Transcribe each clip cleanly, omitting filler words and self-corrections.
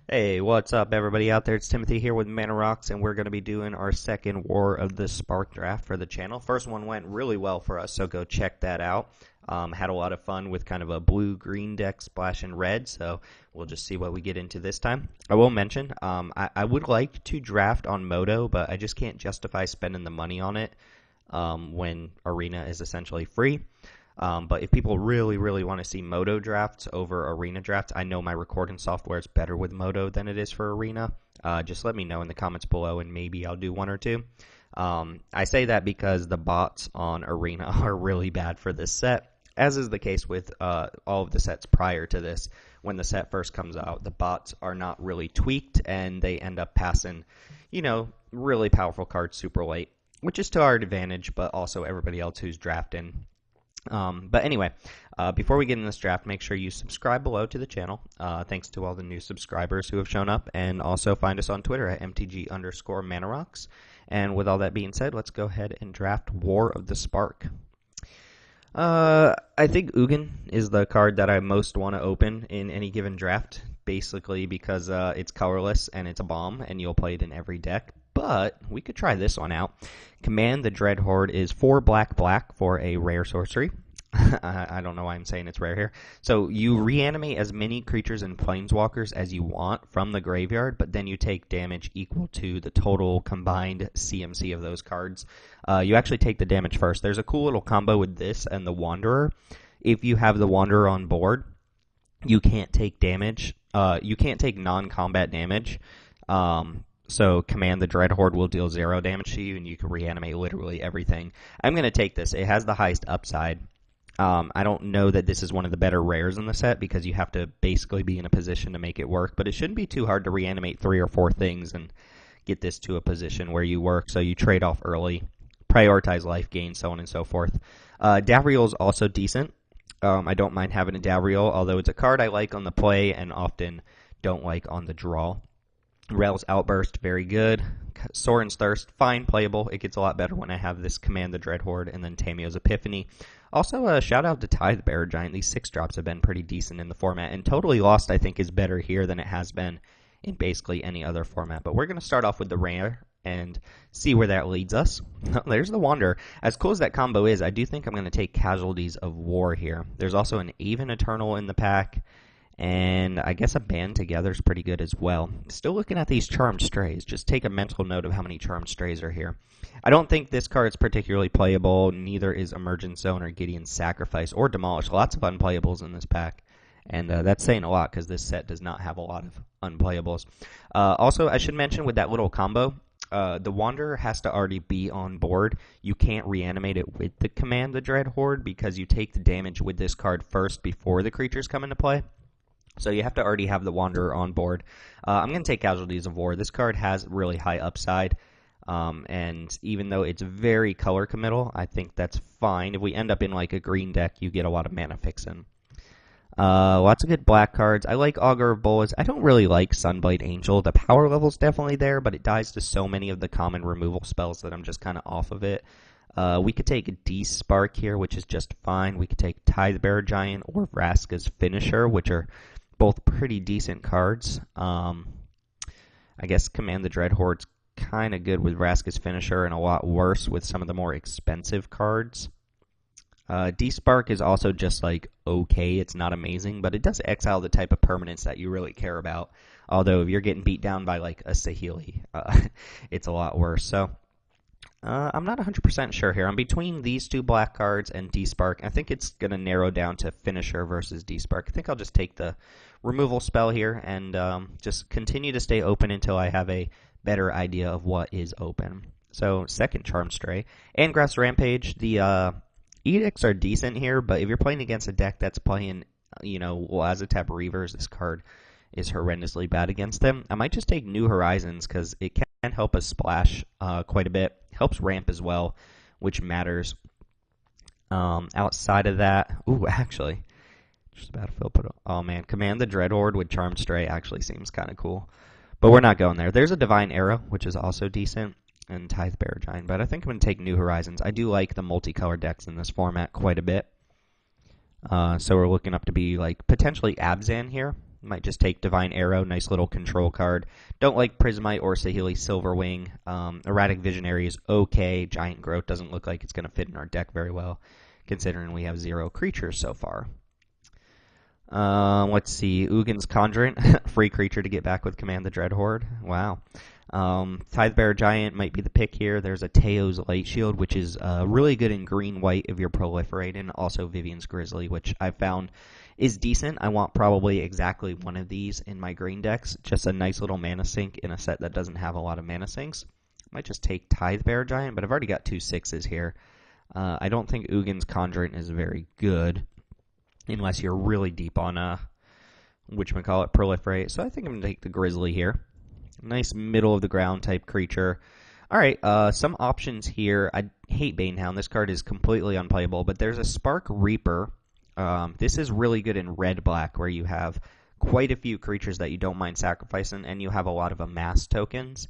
Hey, what's up, everybody out there? It's Timothy here with Mana Rocks, and we're going to be doing our second War of the Spark draft for the channel. First one went really well for us, so go check that out. Had a lot of fun with kind of a blue-green deck splashing red, so we'll just see what we get into this time. I will mention, I would like to draft on Moto, but I just can't justify spending the money on it when Arena is essentially free. But if people really want to see Moto drafts over Arena drafts, I know my recording software is better with Moto than it is for Arena. Just let me know in the comments below, and maybe I'll do one or two. I say that because the bots on Arena are really bad for this set, as is the case with all of the sets prior to this. When the set first comes out, the bots are not really tweaked, and they end up passing, really powerful cards super late, which is to our advantage, but also everybody else who's drafting. But anyway, before we get in this draft, make sure you subscribe below to the channel. Thanks to all the new subscribers who have shown up, and also find us on Twitter at MTG_ManaRocks. And with all that being said, let's go ahead and draft War of the Spark. I think Ugin is the card that I most want to open in any given draft, basically because it's colorless and it's a bomb, and you'll play it in every deck. But we could try this one out. Command the Dreadhorde is 4 black for a rare sorcery. I don't know why I'm saying it's rare here. So you reanimate as many creatures and planeswalkers as you want from the graveyard, but then you take damage equal to the total combined CMC of those cards. You actually take the damage first. There's a cool little combo with this and the Wanderer. If you have the Wanderer on board, you can't take damage. You can't take non-combat damage. So Command the Dreadhorde will deal 0 damage to you, and you can reanimate literally everything. I'm going to take this. It has the highest upside. I don't know that this is one of the better rares in the set because you have to basically be in a position to make it work, but it shouldn't be too hard to reanimate 3 or 4 things and get this to a position where you work. So you trade off early, prioritize life gain, so on and so forth. Davriel is also decent. I don't mind having a Davriel, although it's a card I like on the play and often don't like on the draw. Rel's Outburst, very good. Sorin's Thirst, fine, playable. It gets a lot better when I have this Command the Dreadhorde and then Tamio's Epiphany. Also, a shout out to Tidebearer Giant. These 6-drops have been pretty decent in the format, and Totally Lost, I think, is better here than it has been in basically any other format. But we're going to start off with the rare and see where that leads us. There's the Wanderer. As cool as that combo is, I do think I'm going to take Casualties of War here. There's also an Aven Eternal in the pack. And I guess a Band Together is pretty good as well. Still looking at these Charmed Strays. Just take a mental note of how many Charmed Strays are here. I don't think this card is particularly playable. Neither is Emergent Zone or Gideon's Sacrifice or Demolish. Lots of unplayables in this pack. And that's saying a lot because this set does not have a lot of unplayables. Also, I should mention with that little combo, the Wanderer has to already be on board. You can't reanimate it with the Command the Dreadhorde because you take the damage with this card first before the creatures come into play. So you have to already have the Wanderer on board. I'm going to take Casualties of War. This card has really high upside, and even though it's very color committal, I think that's fine. If we end up in like a green deck, you get a lot of mana fixing. Lots of good black cards. I like Augur of Bolas. I don't really like Sunblade Angel. The power level's definitely there, but it dies to so many of the common removal spells that I'm just kind of off of it. We could take D-Spark here, which is just fine. We could take Tidebearer Giant or Vraska's Finisher, which are both pretty decent cards. I guess Command the Dreadhorde's kind of good with Vraska's Finisher and a lot worse with some of the more expensive cards. D-Spark is also just like okay, it's not amazing, but it does exile the type of permanents that you really care about. Although if you're getting beat down by like a Saheeli, it's a lot worse. So I'm not 100% sure here. I'm between these 2 black cards and D-Spark. I think it's going to narrow down to Finisher versus D-Spark. I think I'll just take the removal spell here and just continue to stay open until I have a better idea of what is open. So, second Charmed Stray. And Grass Rampage. The Edicts are decent here, but if you're playing against a deck that's playing, Lazotep Reavers, this card is horrendously bad against them. I might just take New Horizons because it can help us splash quite a bit. Helps ramp as well, which matters. Outside of that, actually, just Battlefield put. Oh man, Command the Dreadhorde with Charmed Stray actually seems kind of cool, but we're not going there. There's a Divine Arrow, which is also decent, and Tidebearer Giant, but I think I'm going to take New Horizons. I do like the multicolor decks in this format quite a bit. So we're looking up to be like potentially Abzan here. Might just take Divine Arrow, nice little control card. Don't like Prismite or Saheeli Silverwing. Erratic Visionary is okay. Giant Growth doesn't look like it's going to fit in our deck very well, considering we have 0 creatures so far. Let's see. Ugin's Conjurant, free creature to get back with Command the Dreadhorde. Wow. Tidebearer Giant might be the pick here. There's a Teo's Light Shield, which is really good in green-white if you're proliferating. Also Vivian's Grizzly, which I found is decent. I want probably exactly one of these in my green decks. Just a nice little mana sink in a set that doesn't have a lot of mana sinks. Might just take Tidebearer Giant, but I've already got 2 6s here. I don't think Ugin's Conjurant is very good, unless you're really deep on whatchamacallit, Proliferate. So I think I'm going to take the Grizzly here. Nice middle-of-the-ground type creature. All right, some options here. I hate Banehound. This card is completely unplayable, but there's a Spark Reaper. This is really good in red-black, where you have quite a few creatures that you don't mind sacrificing, and you have a lot of amass tokens.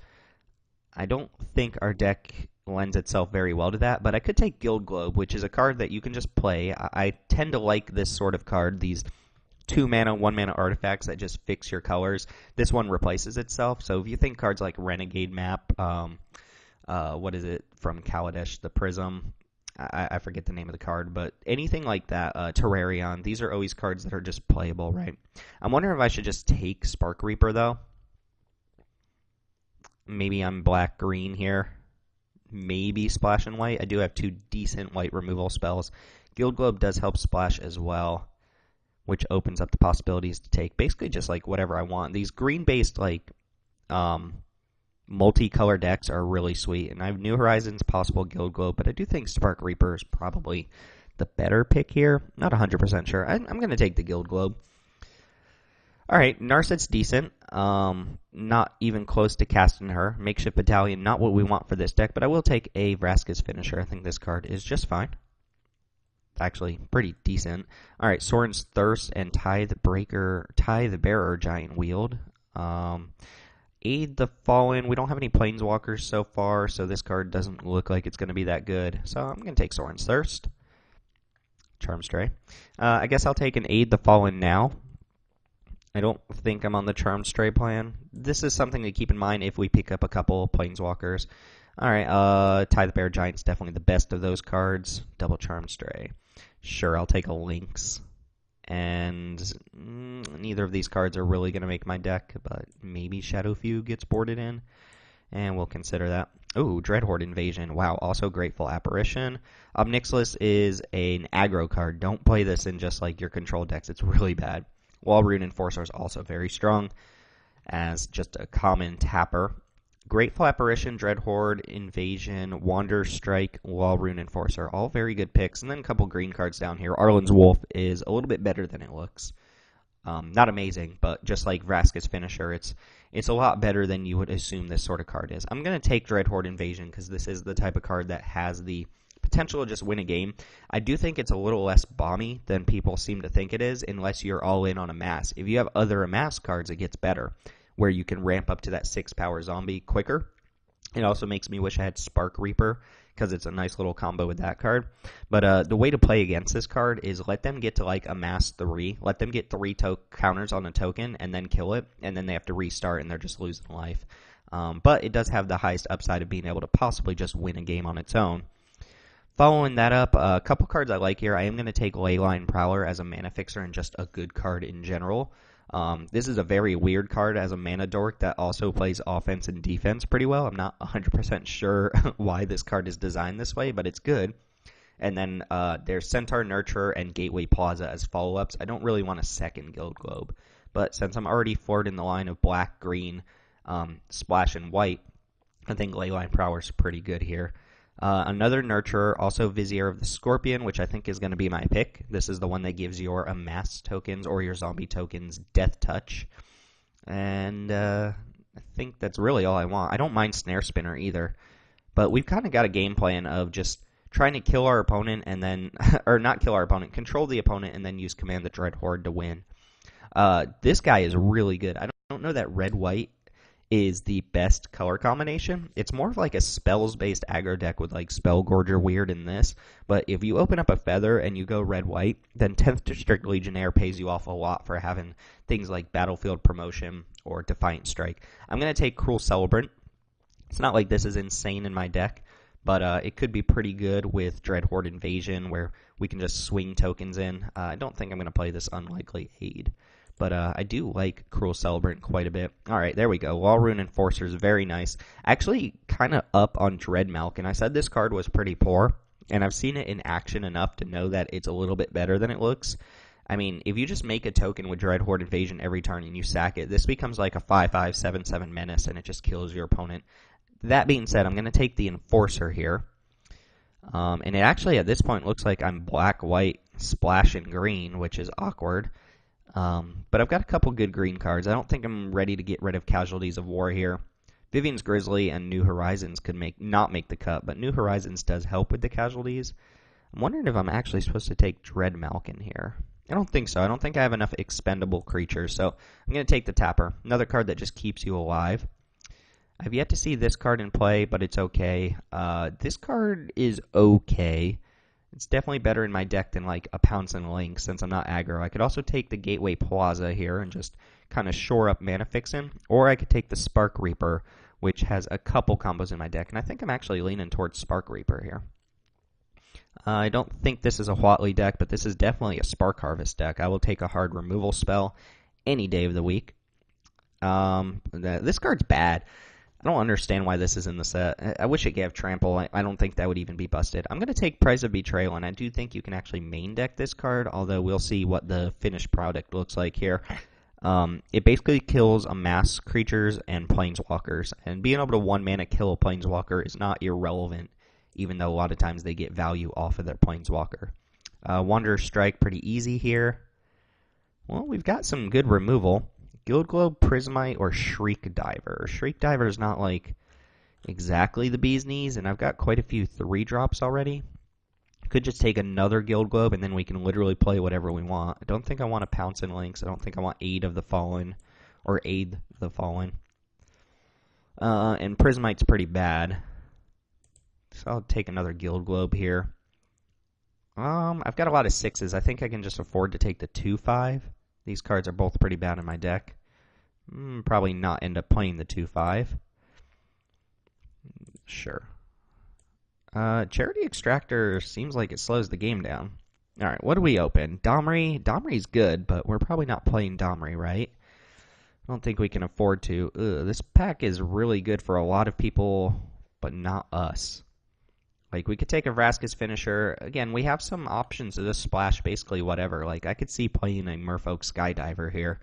I don't think our deck lends itself very well to that, but I could take Guild Globe, which is a card that you can just play. I tend to like this sort of card, these 2-mana, 1-mana artifacts that just fix your colors. This one replaces itself, so if you think cards like Renegade Map, what is it from Kaladesh, the Prism, I forget the name of the card, but anything like that, Terrarion, these are always cards that are just playable, right? I'm wondering if I should just take Spark Reaper, though. Maybe I'm black-green here. Maybe Splash and White. I do have 2 decent white removal spells. Guild Globe does help Splash as well, which opens up the possibilities to take basically just like whatever I want. These green-based like multicolor decks are really sweet, and I have New Horizons, possible Guild Globe, but I do think Spark Reaper is probably the better pick here. Not 100% sure. I'm going to take the Guild Globe. All right, Narset's decent. Not even close to casting her. Makeshift Battalion, not what we want for this deck, but I will take a Vraska's Finisher. I think this card is just fine. Actually, pretty decent. All right, Sorin's Thirst and Tidebearer Giant Wield. Aid the Fallen. We don't have any Planeswalkers so far, so this card doesn't look like it's going to be that good. So I'm going to take Sorin's Thirst. Charm Stray. I guess I'll take an Aid the Fallen now. I don't think I'm on the Charm Stray plan. This is something to keep in mind if we pick up a couple Planeswalkers. All right, Tidebearer Giant's definitely the best of those cards. Double Charm Stray. Sure, I'll take a Lynx. And neither of these cards are really going to make my deck, but maybe Shadow Fugue gets boarded in, and we'll consider that. Oh, Dreadhorde Invasion. Wow, also Grateful Apparition. Obnixilis is an aggro card. Don't play this in just like your control decks. It's really bad. Wallrune Enforcer is also very strong as just a common tapper. Grateful Apparition, Dreadhorde, Invasion, Wander Strike, Wallrune Enforcer, all very good picks. And then a couple green cards down here. Arlen's Wolf is a little bit better than it looks. Not amazing, but just like Vraska's Finisher, it's a lot better than you would assume this sort of card is. I'm going to take Dreadhorde Invasion because this is the type of card that has the potential to just win a game. I do think it's a little less bomby than people seem to think it is, unless you're all in on Amass. If you have other Amass cards, it gets better, where you can ramp up to that 6-power zombie quicker. It also makes me wish I had Spark Reaper, because it's a nice little combo with that card. But the way to play against this card is let them get to like Amass 3. Let them get 3 counters on a token, and then kill it, and then they have to restart, and they're just losing life. But it does have the highest upside of being able to possibly just win a game on its own. Following that up, a couple cards I like here. I am going to take Leyline Prowler as a mana fixer and just a good card in general. This is a very weird card as a mana dork that also plays offense and defense pretty well. I'm not 100% sure why this card is designed this way, but it's good. And then there's Centaur Nurturer and Gateway Plaza as follow-ups. I don't really want a second Guild Globe, but since I'm already forward in the line of black, green, splash, and white, I think Leyline Prowler is pretty good here. Another Nurturer, also Vizier of the Scorpion, which I think is going to be my pick. This is the one that gives your Amass tokens or your zombie tokens Death Touch. And I think that's really all I want. I don't mind Snare Spinner either. But we've kind of got a game plan of just trying to kill our opponent and then, or not kill our opponent, control the opponent and then use Command the Dreadhorde to win. This guy is really good. I don't know that red-white is the best color combination. It's more of like a spells-based aggro deck with like Spellgorger Weird in this. But if you open up a Feather and you go red-white, then 10th District Legionnaire pays you off a lot for having things like Battlefield Promotion or Defiant Strike. I'm going to take Cruel Celebrant. It's not like this is insane in my deck, but it could be pretty good with Dreadhorde Invasion, where we can just swing tokens in. I don't think I'm going to play this Unlikely Aid, but I do like Cruel Celebrant quite a bit. All right, there we go. Walrune Enforcer is very nice. Actually, kind of up on Dreadmalk, and I said this card was pretty poor, and I've seen it in action enough to know that it's a little bit better than it looks. I mean, if you just make a token with Dreadhorde Invasion every turn and you sack it, this becomes like a 5/5, 7/7 menace, and it just kills your opponent. That being said, I'm going to take the Enforcer here. And it actually, at this point, looks like I'm black, white, splash, and green, which is awkward. But I've got a couple good green cards. I don't think I'm ready to get rid of Casualties of War here. Vivian's Grizzly and New Horizons could not make the cut, but New Horizons does help with the casualties. I'm wondering if I'm actually supposed to take Dreadmalk in here. I don't think so. I don't think I have enough expendable creatures, so I'm going to take the Tapper. Another card that just keeps you alive. I've yet to see this card in play, but it's okay. This card is okay. It's definitely better in my deck than like a Pounce and Link, since I'm not aggro. I could also take the Gateway Plaza here and just kind of shore up mana fixin', or I could take the Spark Reaper, which has a couple combos in my deck, and I think I'm actually leaning towards Spark Reaper here. I don't think this is a Huatley deck, but this is definitely a Spark Harvest deck. I will take a hard removal spell any day of the week. This card's bad. I don't understand why this is in the set. I wish it gave Trample. I don't think that would even be busted. I'm going to take Price of Betrayal, and I do think you can actually main deck this card, although we'll see what the finished product looks like here. It basically kills amass creatures and planeswalkers, and being able to 1-mana kill a planeswalker is not irrelevant, even though a lot of times they get value off of their planeswalker. Wanderer's Strike, pretty easy here. Well, we've got some good removal. Guild Globe, Prismite, or Shriek Diver. Shriek Diver is not like exactly the bee's knees, and I've got quite a few 3-drops already. Could just take another Guild Globe, and then we can literally play whatever we want. I don't think I want to Pounce and Links. I don't think I want Aid of the Fallen, or Aid the Fallen. And Prismite's pretty bad, so I'll take another Guild Globe here. I've got a lot of 6s. I think I can just afford to take the 2/5. These cards are both pretty bad in my deck. Probably not end up playing the 2/5. Sure. Charity Extractor seems like it slows the game down. Alright, what do we open? Domri. Domri's good, but we're probably not playing Domri, right? I don't think we can afford to. This pack is really good for a lot of people, but not us. Like, we could take a Vraska's Finisher. Again, we have some options to just splash basically whatever. Like, I could see playing a Merfolk Skydiver here.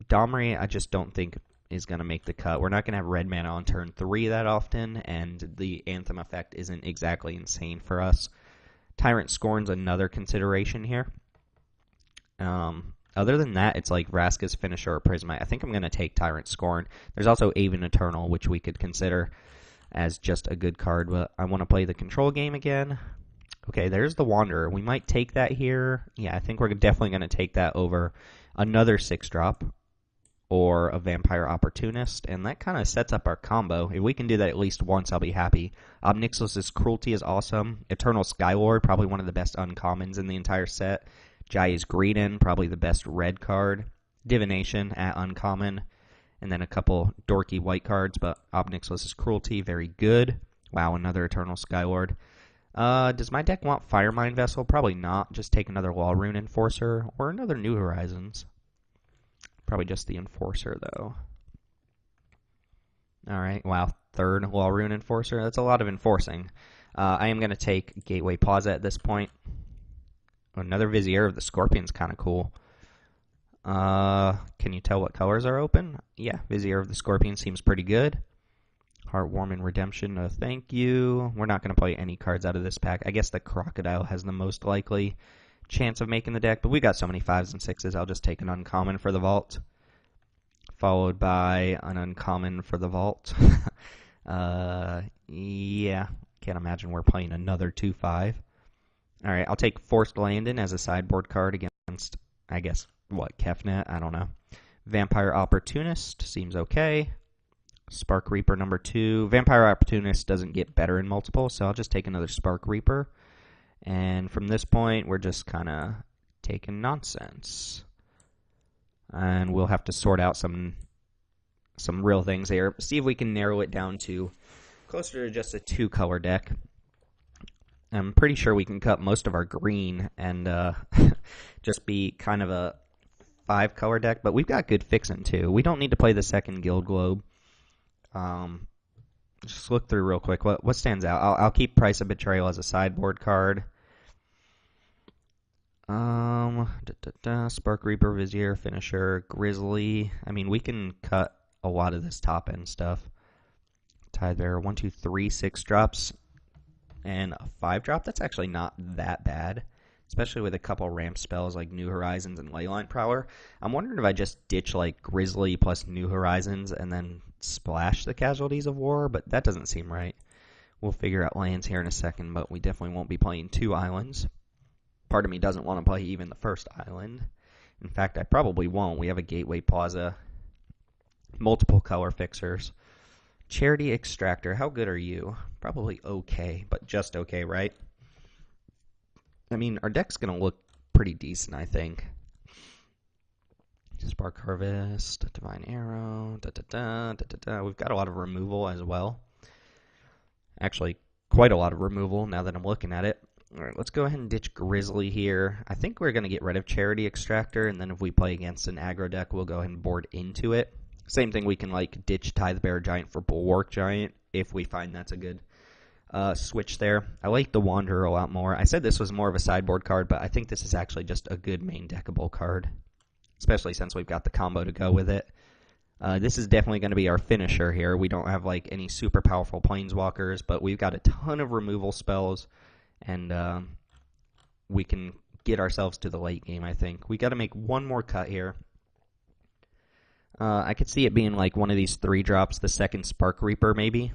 Domri, I just don't think is going to make the cut. We're not going to have red mana on turn 3 that often, and the Anthem effect isn't exactly insane for us. Tyrant Scorn's another consideration here. Other than that, it's like Vraska's Finisher or Prismite. I think I'm going to take Tyrant Scorn. There's also Aven Eternal, which we could consider as just a good card, but I want to play the control game again. Okay, there's the Wanderer. We might take that here. Yeah, I think we're definitely going to take that over another 6-drop or a Vampire Opportunist, and that kind of sets up our combo. If we can do that at least once, I'll be happy. Obnixilus's Cruelty is awesome. Eternal Skylord, probably one of the best uncommons in the entire set. Jaya's Greedin, probably the best red card. Divination at uncommon. And then a couple dorky white cards, but Obnixilus's Cruelty, very good. Wow, another Eternal Skylord. Does my deck want Firemind Vessel? Probably not. Just take another Walrune Enforcer or another New Horizons. Probably just the Enforcer, though. Alright, wow, third Walrune Enforcer. That's a lot of enforcing. I am going to take Gateway Plaza at this point. Another Vizier of the Scorpion's kind of cool. Can you tell what colors are open? Yeah, Vizier of the Scorpion seems pretty good. Heartwarming Redemption, no thank you. We're not going to play any cards out of this pack. I guess the Crocodile has the most likely chance of making the deck, but we got so many 5s and 6s, I'll just take an uncommon for the vault. Followed by an uncommon for the vault. Yeah, can't imagine we're playing another 2/5. Alright, I'll take Forced Landing as a sideboard card against, I guess, what, Kefnet? I don't know. Vampire Opportunist seems okay. Spark Reaper number 2. Vampire Opportunist doesn't get better in multiple, so I'll just take another Spark Reaper. And from this point, we're just kind of taking nonsense. And we'll have to sort out some real things here. See if we can narrow it down to closer to just a 2-color deck. I'm pretty sure we can cut most of our green and just be kind of a 5-color deck, but we've got good fixing too. We don't need to play the second Guild Globe. Just look through real quick. What stands out? I'll keep Price of Betrayal as a sideboard card. Spark Reaper, Vizier, Finisher, Grizzly. I mean, we can cut a lot of this top end stuff. Tidebearer, 1, 2, 3, 6 drops, and a 5 drop. That's actually not that bad, especially with a couple ramp spells like New Horizons and Leyline Prowler. I'm wondering if I just ditch like Grizzly plus New Horizons and then splash the Casualties of War, but that doesn't seem right. We'll figure out lands here in a second, but we definitely won't be playing 2 islands. Part of me doesn't want to play even the first island. In fact, I probably won't. We have a Gateway Plaza, multiple color fixers. Charity Extractor, how good are you? Probably okay, but just okay, right? I mean, our deck's going to look pretty decent, I think. Spark Harvest, Divine Arrow, We've got a lot of removal as well. Actually, quite a lot of removal now that I'm looking at it. All right, let's go ahead and ditch Grizzly here. I think we're going to get rid of Charity Extractor, and then if we play against an aggro deck, we'll go ahead and board into it. Same thing, we can like ditch Tidebearer Giant for Bulwark Giant if we find that's a good switch there. I like the Wanderer a lot more. I said this was more of a sideboard card, but I think this is actually just a good main deckable card, especially since we've got the combo to go with it. This is definitely going to be our finisher here. We don't have like any super powerful Planeswalkers, but we've got a ton of removal spells, and we can get ourselves to the late game, I think. We got to make one more cut here. I could see it being like one of these 3 drops, the second Spark Reaper maybe.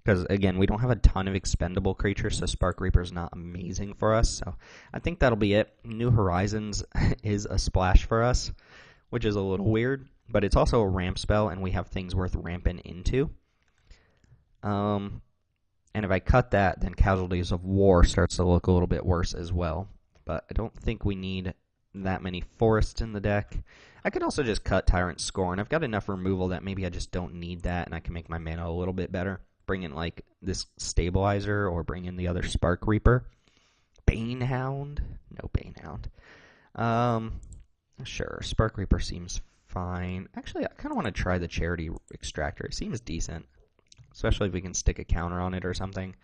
Because, again, we don't have a ton of expendable creatures, so Spark Reaper is not amazing for us. So I think that'll be it. New Horizons is a splash for us, which is a little weird. But it's also a ramp spell, and we have things worth ramping into. And if I cut that, then Casualties of War starts to look a little bit worse as well. But I don't think we need that many forests in the deck. I could also just cut Tyrant Scorn. I've got enough removal that maybe I just don't need that, and I can make my mana a little bit better. Bring in like this Stabilizer, or bring in the other Spark Reaper. Banehound? No Banehound. Sure, Spark Reaper seems fine. Actually, I kind of want to try the Charity Extractor. It seems decent, especially if we can stick a counter on it or something.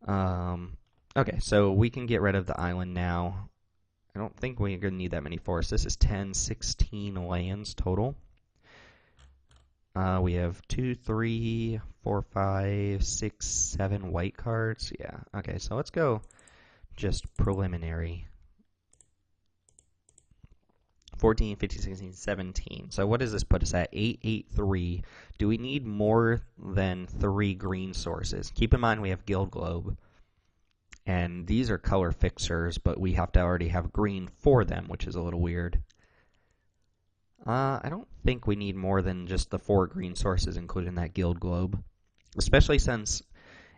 Okay, so we can get rid of the island now. I don't think we're going to need that many forests. This is 10, 16 lands total. We have 2, 3, 4, 5, 6, 7 white cards. Yeah, okay, so let's go just preliminary. 14, 15, 16, 17. So what does this put us at? 8, 8, 3. Do we need more than 3 green sources? Keep in mind we have Guild Globe. And these are color fixers, but we have to already have green for them, which is a little weird. I don't think we need more than just the 4 green sources, including that Guild Globe. Especially since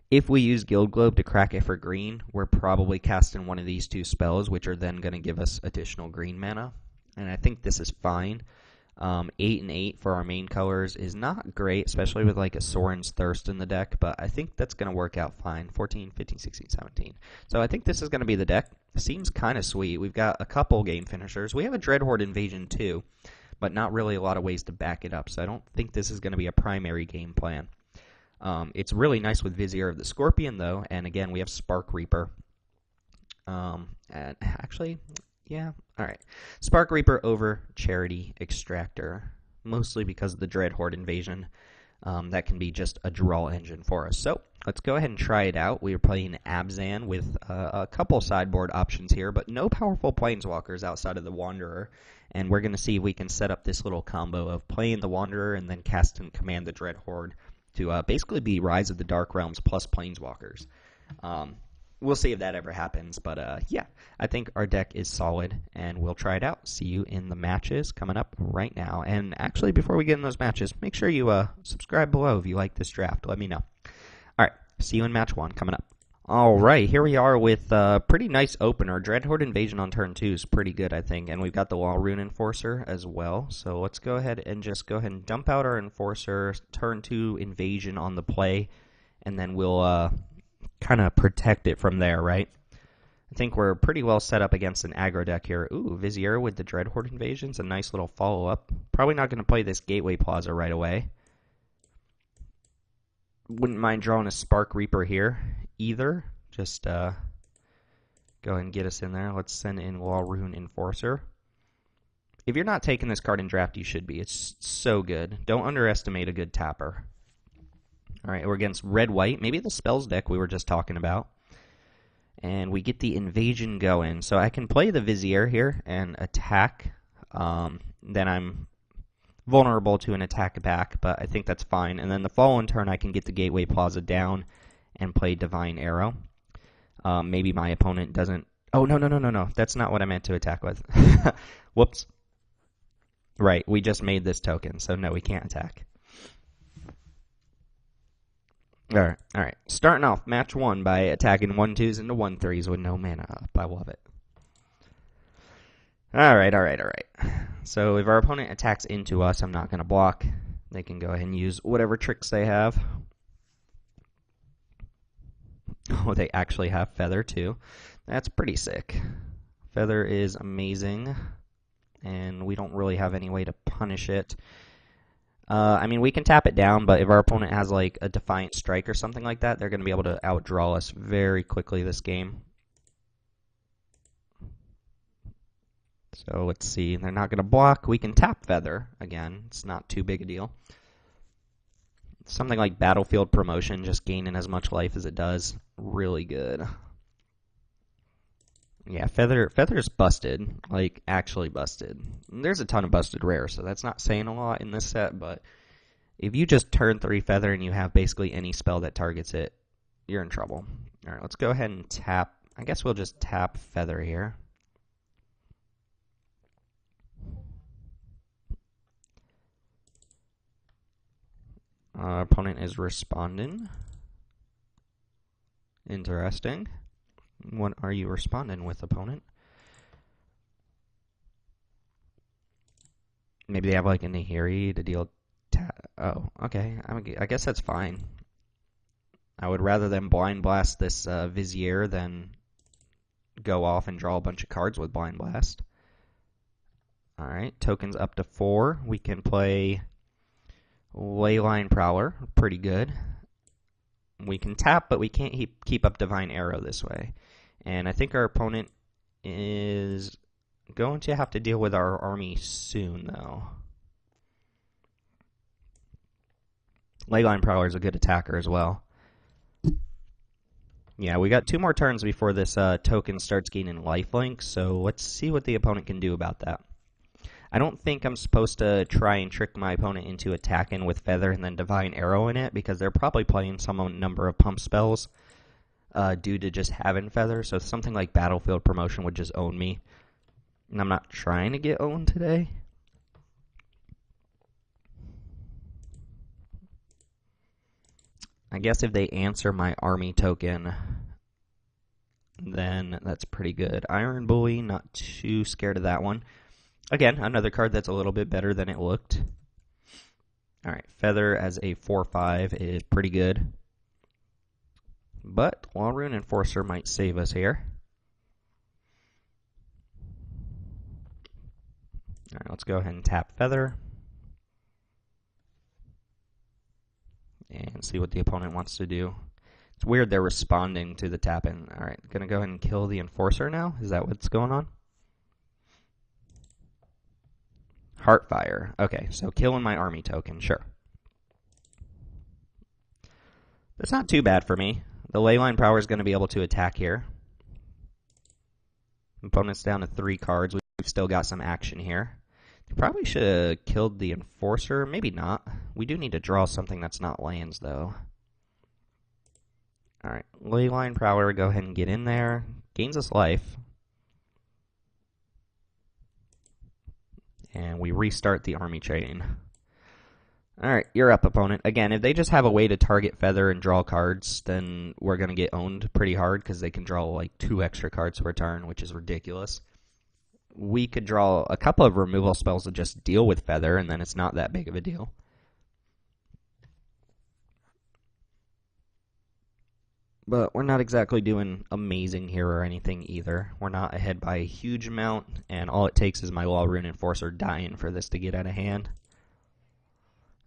if we use Guild Globe to crack it for green, we're probably casting one of these 2 spells, which are then going to give us additional green mana. And I think this is fine. 8 and 8 for our main colors is not great, especially with like a Sorin's Thirst in the deck, but I think that's going to work out fine. 14, 15, 16, 17. So I think this is going to be the deck. Seems kind of sweet. We've got a couple game finishers. We have a Dreadhorde Invasion too, but not really a lot of ways to back it up, so I don't think this is going to be a primary game plan. It's really nice with Vizier of the Scorpion, though, and again, we have Spark Reaper. And actually, yeah, alright. Spark Reaper over Charity Extractor, mostly because of the Dreadhorde Invasion. That can be just a draw engine for us. So, let's go ahead and try it out. We are playing Abzan with a couple sideboard options here, but no powerful Planeswalkers outside of the Wanderer. And we're going to see if we can set up this little combo of playing the Wanderer and then cast and command the Dreadhorde to basically be Rise of the Dark Realms plus Planeswalkers. we'll see if that ever happens. But yeah, I think our deck is solid, and we'll try it out. See you in the matches coming up right now. And actually, before we get in those matches, make sure you subscribe below if you like this draft. Let me know. All right, see you in match 1 coming up. All right, here we are with a pretty nice opener. Dreadhorde Invasion on turn 2 is pretty good, I think, and we've got the Wall Rune Enforcer as well. So let's go ahead and dump out our Enforcer, turn 2 Invasion on the play, and then we'll kind of protect it from there, right? I think we're pretty well set up against an aggro deck here. Ooh, Vizier with the Dreadhorde Invasion's a nice little follow-up. Probably not going to play this Gateway Plaza right away. Wouldn't mind drawing a Spark Reaper here either. Just go ahead and get us in there. Let's send in Wall Rune Enforcer. If you're not taking this card in draft, you should be. It's so good. Don't underestimate a good tapper. All right, we're against red-white. Maybe the spells deck we were just talking about. And we get the Invasion going. So I can play the Vizier here and attack. Then I'm vulnerable to an attack back, but I think that's fine. And then the following turn, I can get the Gateway Plaza down and play Divine Arrow. Maybe my opponent doesn't... Oh, no. That's not what I meant to attack with. Whoops. Right, we just made this token, so no, we can't attack. All right. Starting off match 1 by attacking 1/2s into 1/3s with no mana up. I love it. All right. So if our opponent attacks into us, I'm not going to block. They can go ahead and use whatever tricks they have. Oh, they actually have Feather too. That's pretty sick. Feather is amazing, and we don't really have any way to punish it. I mean, we can tap it down, but if our opponent has like a Defiant Strike or something like that, they're going to be able to outdraw us very quickly this game. So let's see. They're not going to block. We can tap Feather again. It's not too big a deal. Something like Battlefield Promotion, just gaining as much life as it does. Really good. Yeah, Feather's busted. Like, actually busted. There's a ton of busted rares, so that's not saying a lot in this set, but if you just turn 3 Feather and you have basically any spell that targets it, you're in trouble. Alright, let's go ahead and tap. I guess we'll just tap Feather here. Our opponent is responding. Interesting. What are you responding with, opponent? Maybe they have like a Nahiri to deal... Oh, okay. I guess that's fine. I would rather them Blind Blast this Vizier than go off and draw a bunch of cards with Blind Blast. Alright, tokens up to 4. We can play Leyline Prowler. Pretty good. We can tap, but we can't keep up Divine Arrow this way. And I think our opponent is going to have to deal with our army soon, though. Leyline Prowler is a good attacker as well. Yeah, we got 2 more turns before this token starts gaining lifelink, so let's see what the opponent can do about that. I don't think I'm supposed to try and trick my opponent into attacking with Feather and then Divine Arrow in it, because they're probably playing some number of pump spells due to just having Feather, so something like Battlefield Promotion would just own me. And I'm not trying to get owned today. I guess if they answer my army token, then that's pretty good. Iron Bully, not too scared of that one. Again, another card that's a little bit better than it looked. Alright, Feather as a 4/5 is pretty good. But Wall Rune Enforcer might save us here. Alright, let's go ahead and tap Feather. And see what the opponent wants to do. It's weird they're responding to the tapping. Alright, gonna go ahead and kill the Enforcer now? Is that what's going on? Heartfire. Okay, so killing my army token, sure. That's not too bad for me. The Leyline Prowler is going to be able to attack here. Opponent's down to 3 cards. We've still got some action here. They probably should have killed the Enforcer. Maybe not. We do need to draw something that's not lands, though. Alright, Leyline Prowler, go ahead and get in there. Gains us life. And we restart the army chain. Alright, you're up, opponent. Again, if they just have a way to target Feather and draw cards, then we're going to get owned pretty hard because they can draw like 2 extra cards per turn, which is ridiculous. We could draw a couple of removal spells to just deal with Feather, and then it's not that big of a deal. But we're not exactly doing amazing here or anything either. We're not ahead by a huge amount, and all it takes is my Walrune Enforcer dying for this to get out of hand.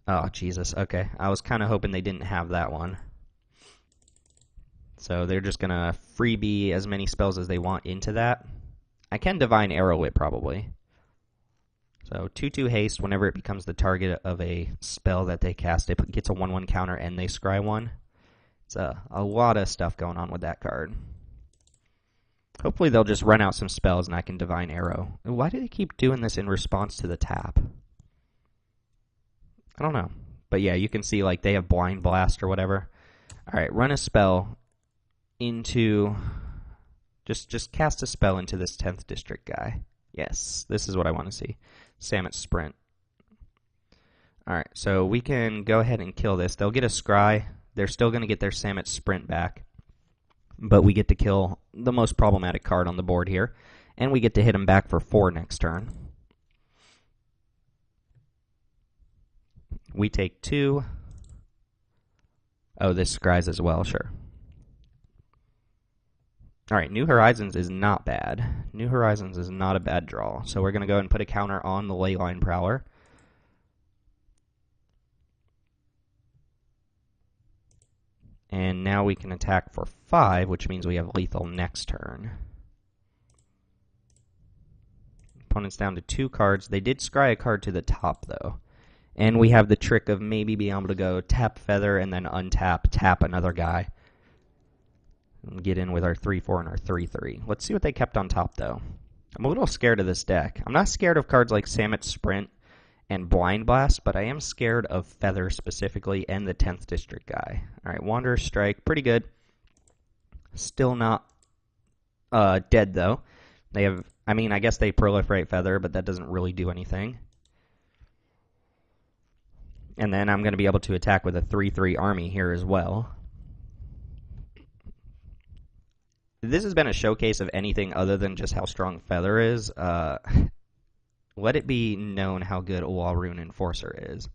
Oh, Jesus. Okay. I was kind of hoping they didn't have that one. So they're just going to freebie as many spells as they want into that. I can Divine Arrow it, probably. So 2/2 haste, whenever it becomes the target of a spell that they cast, it gets a 1/1 counter and they scry 1. It's a lot of stuff going on with that card. Hopefully they'll just run out some spells and I can Divine Arrow. Why do they keep doing this in response to the tap? I don't know. But yeah, you can see like they have Blind Blast or whatever. Alright, run a spell into... Just cast a spell into this 10th District guy. Yes, this is what I want to see. Samet Sprint. Alright, so we can go ahead and kill this. They'll get a Scry. They're still going to get their Samet Sprint back. But we get to kill the most problematic card on the board here. And we get to hit him back for 4 next turn. We take 2. Oh, this scries as well, sure. Alright, New Horizons is not bad. New Horizons is not a bad draw. So we're going to go and put a counter on the Leyline Prowler. And now we can attack for 5, which means we have lethal next turn. Opponent's down to 2 cards. They did scry a card to the top, though. And we have the trick of maybe being able to go tap Feather and then untap, tap another guy. And get in with our 3/4 and our 3/3. Let's see what they kept on top, though. I'm a little scared of this deck. I'm not scared of cards like Samet Sprint and Blind Blast, but I am scared of Feather specifically and the 10th District guy. Alright, Wanderer's Strike, pretty good. Still not dead, though. They have, I mean, I guess they proliferate Feather, but that doesn't really do anything. And then I'm going to be able to attack with a 3/3 army here as well. This has been a showcase of anything other than just how strong Feather is. Let it be known how good a Walrune Enforcer is.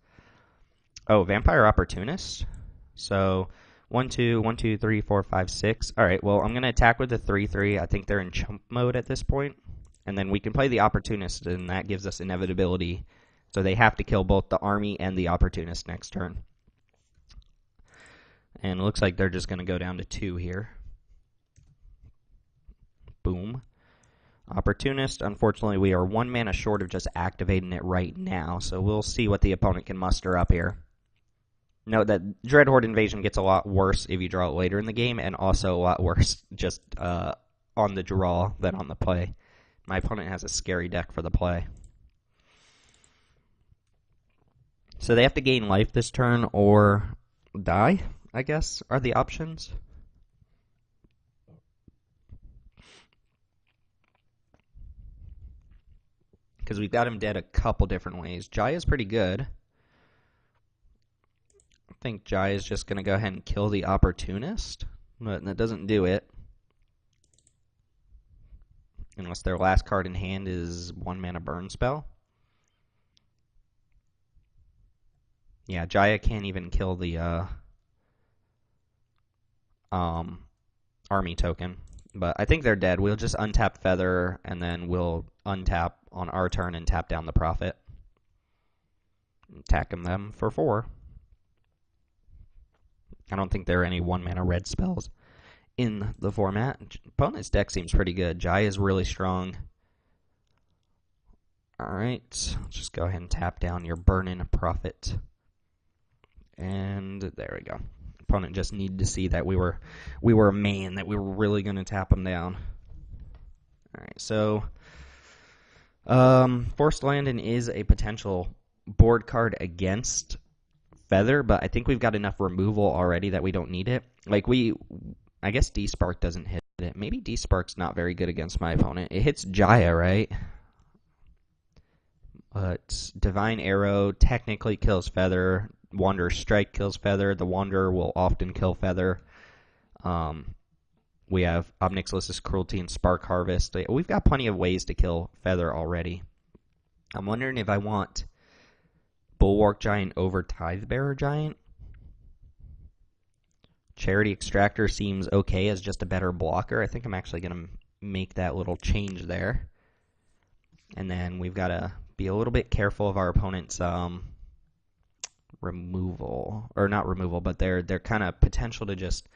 Oh, Vampire Opportunist? So, 1, 2, 1, 2, 3, 4, 5, 6. Alright, well, I'm going to attack with the 3/3. I think they're in chump mode at this point. And then we can play the Opportunist, and that gives us inevitability. So they have to kill both the army and the Opportunist next turn. And it looks like they're just going to go down to 2 here. Boom. Opportunist, unfortunately, we are 1 mana short of just activating it right now, so we'll see what the opponent can muster up here. Note that Dreadhorde Invasion gets a lot worse if you draw it later in the game, and also a lot worse just on the draw than on the play. My opponent has a scary deck for the play. So they have to gain life this turn or die, I guess, are the options. Because we've got him dead a couple different ways. Jaya's pretty good. I think Jaya's just going to go ahead and kill the Opportunist. But that doesn't do it. Unless their last card in hand is 1 mana burn spell. Yeah, Jaya can't even kill the army token. But I think they're dead. We'll just untap Feather, and then we'll untap on our turn and tap down the Prophet. Attacking them for 4. I don't think there are any 1 mana red spells in the format. Opponent's deck seems pretty good. Jaya is really strong. Alright, let's just go ahead and tap down your Burning Prophet. And there we go. Opponent just needed to see that we were a man, that we were really going to tap him down. Alright, so Forced Landing is a potential board card against Feather, but I think we've got enough removal already that we don't need it. Like, I guess D-Spark doesn't hit it. Maybe D-Spark's not very good against my opponent. It hits Jaya, right? But Divine Arrow technically kills Feather. Wanderer's Strike kills Feather. The Wanderer will often kill Feather. We have Obnixilus's Cruelty and Spark Harvest. We've got plenty of ways to kill Feather already. I'm wondering if I want Bulwark Giant over Tidebearer Giant. Charity Extractor seems okay as just a better blocker. I think I'm actually going to make that little change there. And then we've got to be a little bit careful of our opponent's removal. Or not removal, but their kind of potential to just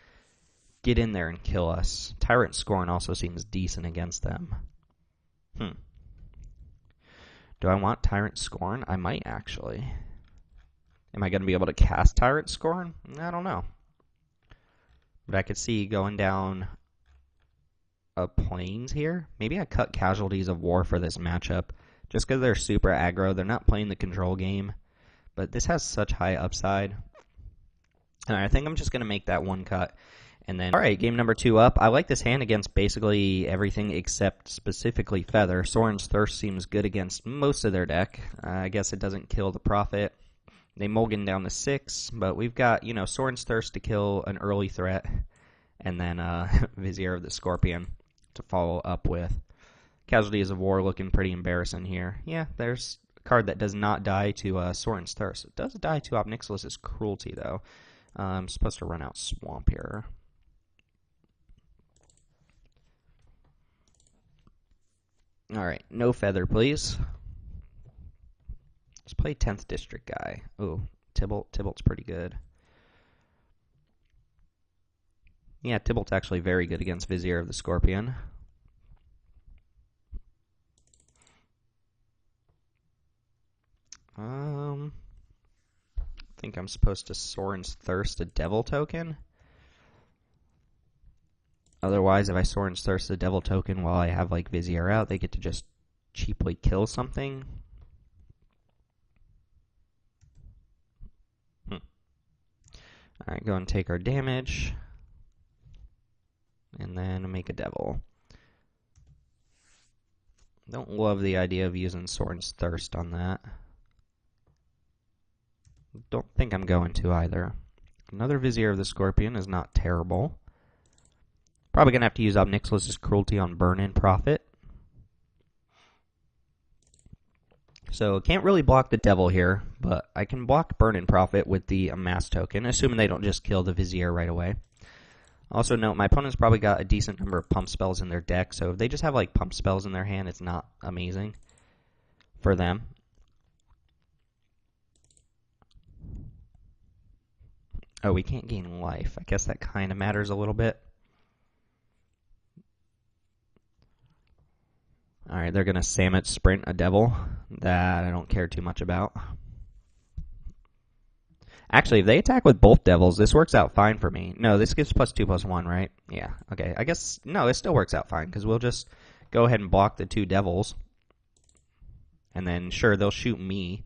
get in there and kill us. Tyrant Scorn also seems decent against them. Do I want Tyrant Scorn? I might actually. Am I going to be able to cast Tyrant Scorn? I don't know. But I could see going down a Plains here. Maybe I cut Casualties of War for this matchup. Just because they're super aggro. They're not playing the control game. But this has such high upside. And I think I'm just going to make that one cut. And then, alright, game number 2 up. I like this hand against basically everything except specifically Feather. Sorin's Thirst seems good against most of their deck. I guess it doesn't kill the Prophet. They mulligan down to 6, but we've got, Sorin's Thirst to kill an early threat. And then Vizier of the Scorpion to follow up with. Casualties of War looking pretty embarrassing here. Yeah, there's a card that does not die to Sorin's Thirst. It does die to Obnixilus's Cruelty, though. I'm supposed to run out Swamp here. Alright, no Feather, please. Let's play 10th District guy. Ooh, Tybalt's pretty good. Yeah, Tybalt's actually very good against Vizier of the Scorpion. I think I'm supposed to Sorin's Thirst a Devil token. Otherwise, if I Sorin's Thirst a Devil token while I have like Vizier out, they get to just cheaply kill something. Alright, go and take our damage. And then make a Devil. Don't love the idea of using Sorin's Thirst on that. Don't think I'm going to either. Another Vizier of the Scorpion is not terrible. Probably going to have to use Obnixilus's Cruelty on Burn-In Prophet. So, can't really block the Devil here, but I can block Burn-In Prophet with the Amass token, assuming they don't just kill the Vizier right away. Also note, my opponent's probably got a decent number of pump spells in their deck, so if they just have like pump spells in their hand, it's not amazing for them. Oh, we can't gain life. I guess that kind of matters a little bit. Alright, they're going to Samet Sprint a Devil. That I don't care too much about. Actually, if they attack with both Devils, this works out fine for me. No, this gives +2/+1, right? Yeah, okay. I guess, no, it still works out fine, because we'll just go ahead and block the 2 Devils. And then, sure, they'll shoot me.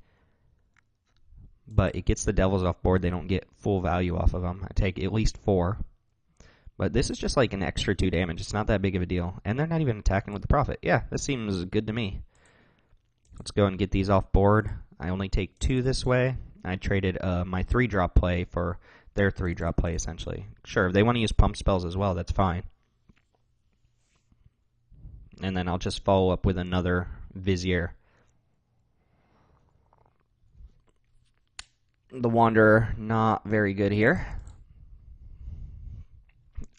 But it gets the Devils off board. They don't get full value off of them. I take at least 4. But this is just like an extra 2 damage. It's not that big of a deal. And they're not even attacking with the Prophet. Yeah, this seems good to me. Let's go and get these off board. I only take 2 this way. I traded my 3-drop play for their 3-drop play, essentially. Sure, if they want to use pump spells as well, that's fine. And then I'll just follow up with another Vizier. The Wanderer, not very good here.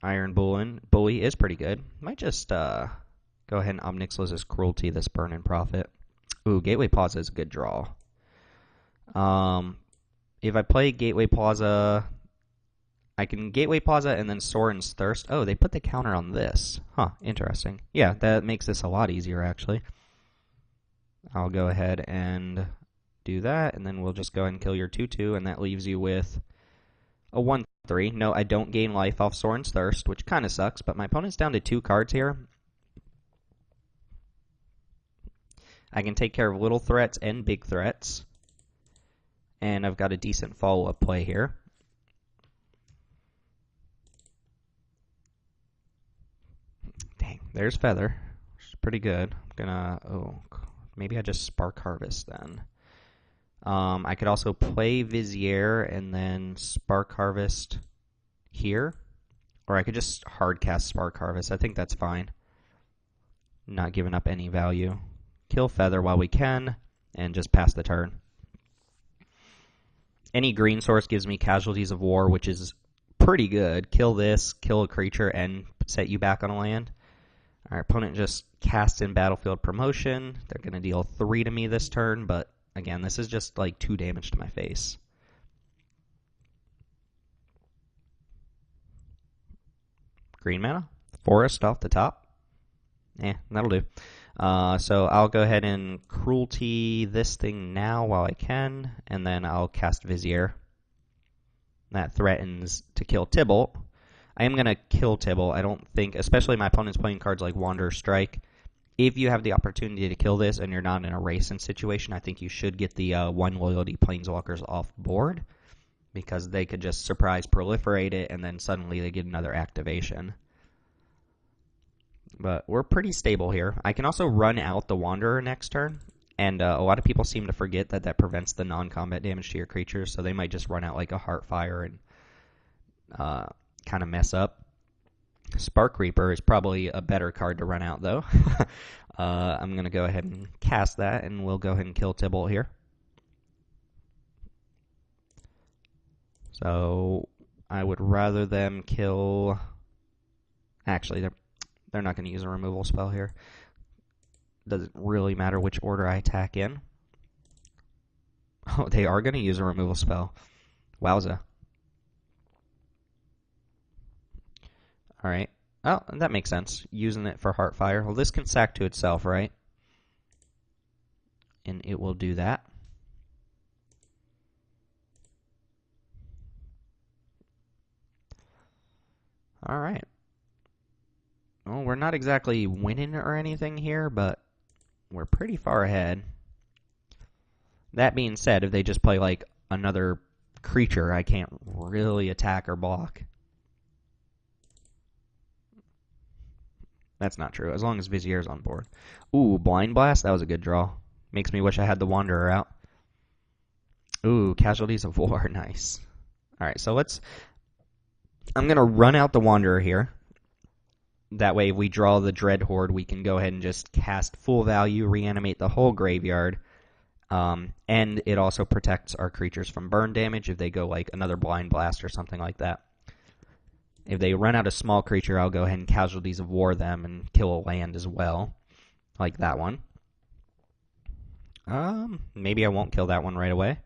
Iron Bully is pretty good. Might just go ahead and Obnixilus's Cruelty this Burn-In Prophet. Ooh, Gateway Plaza is a good draw. If I play Gateway Plaza, I can Gateway Plaza and then Sorin's Thirst. Oh, they put the counter on this. Huh, interesting. Yeah, that makes this a lot easier, actually. I'll go ahead and do that, and then we'll just go ahead and kill your 2/2, and that leaves you with a 1/3. No, I don't gain life off Sorin's Thirst, which kind of sucks, but my opponent's down to 2 cards here. I can take care of little threats and big threats. And I've got a decent follow-up play here. Dang, there's Feather. Which is pretty good. I'm gonna... Oh, maybe I just Spark Harvest then. I could also play Vizier and then Spark Harvest here. Or I could just hardcast Spark Harvest. I think that's fine. Not giving up any value. Kill Feather while we can, and just pass the turn. Any green source gives me Casualties of War, which is pretty good. Kill this, kill a creature, and set you back on a land. Our opponent just casts in Battlefield Promotion. They're going to deal 3 to me this turn, but again, this is just like 2 damage to my face. Green mana, Forest off the top. That'll do. So I'll go ahead and Cruelty this thing now while I can, and then I'll cast Vizier. That threatens to kill Tibalt. I am going to kill Tibalt. I don't think, especially my opponent's playing cards like Wanderer Strike. If you have the opportunity to kill this and you're not in a racing situation, I think you should get the 1 loyalty Planeswalkers off board, because they could just surprise proliferate it, and then suddenly they get another activation. But we're pretty stable here. I can also run out the Wanderer next turn, and a lot of people seem to forget that that prevents the non-combat damage to your creatures, so they might just run out like a Heartfire and kind of mess up. Spark Reaper is probably a better card to run out, though. I'm going to go ahead and cast that, and we'll go ahead and kill Tibalt here. So I would rather them kill... Actually, they're not going to use a removal spell here. Doesn't really matter which order I attack in. Oh, they are going to use a removal spell. Wowza. Alright. Oh, that makes sense. Using it for Heartfire. Well, this can sack to itself, right? And it will do that. Alright. Well, we're not exactly winning or anything here, but we're pretty far ahead. That being said, if they just play like another creature, I can't really attack or block. That's not true, as long as Vizier's on board. Ooh, Blind Blast, that was a good draw. Makes me wish I had the Wanderer out. Ooh, Casualties of War, nice. Alright, so I'm going to run out the Wanderer here. That way, if we draw the Dreadhorde, we can go ahead and just cast full value, reanimate the whole graveyard. And it also protects our creatures from burn damage if they go like another Blind Blast or something like that. If they run out a small creature, I'll go ahead and Casualties of War them and kill a land as well. Like that one. Maybe I won't kill that one right away.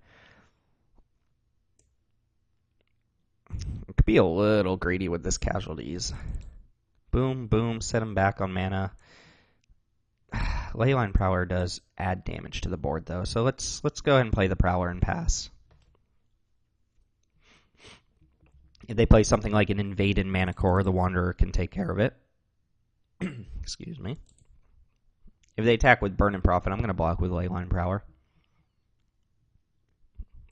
It could be a little greedy with this Casualties. Boom, boom, set them back on mana. Leyline Prowler does add damage to the board, though, so let's go ahead and play the Prowler and pass. If they play something like an Invaded Mana Core, the Wanderer can take care of it. Excuse me. If they attack with Burn and Profit, I'm going to block with Leyline Prowler.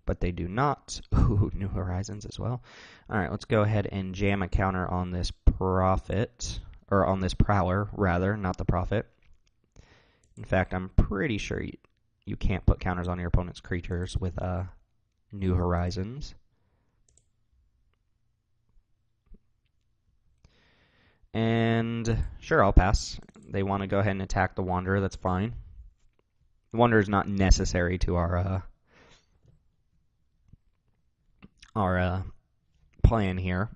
But they do not. Ooh, New Horizons as well. Alright, let's go ahead and jam a counter on this Prophet. Or on this Prowler, rather, not the Prophet. In fact, I'm pretty sure you can't put counters on your opponent's creatures with New Horizons. And sure, I'll pass. They want to go ahead and attack the Wanderer, that's fine. The Wanderer is not necessary to our plan here.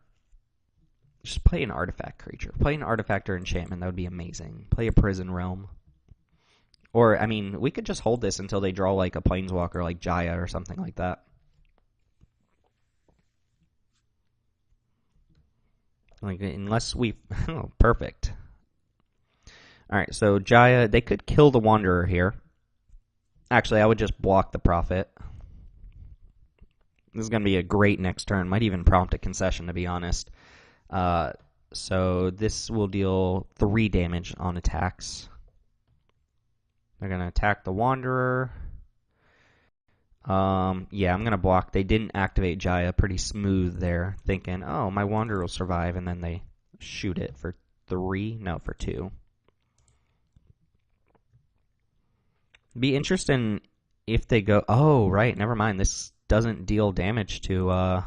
Just play an artifact creature. Play an artifact or enchantment, that would be amazing. Play a Prison Realm. Or, I mean, we could just hold this until they draw like a Planeswalker like Jaya or something like that. Like, unless we... Oh, perfect. Alright, so Jaya, they could kill the Wanderer here. Actually, I would just block the Prophet. This is going to be a great next turn. Might even prompt a concession, to be honest. So this will deal 3 damage on attacks. They're going to attack the Wanderer. Yeah, I'm gonna block. They didn't activate Jaya. Pretty smooth there, thinking, oh, my Wanderer will survive, and then they shoot it for 3. No, for 2. Be interesting if they go. Oh, right. Never mind. This doesn't deal damage to.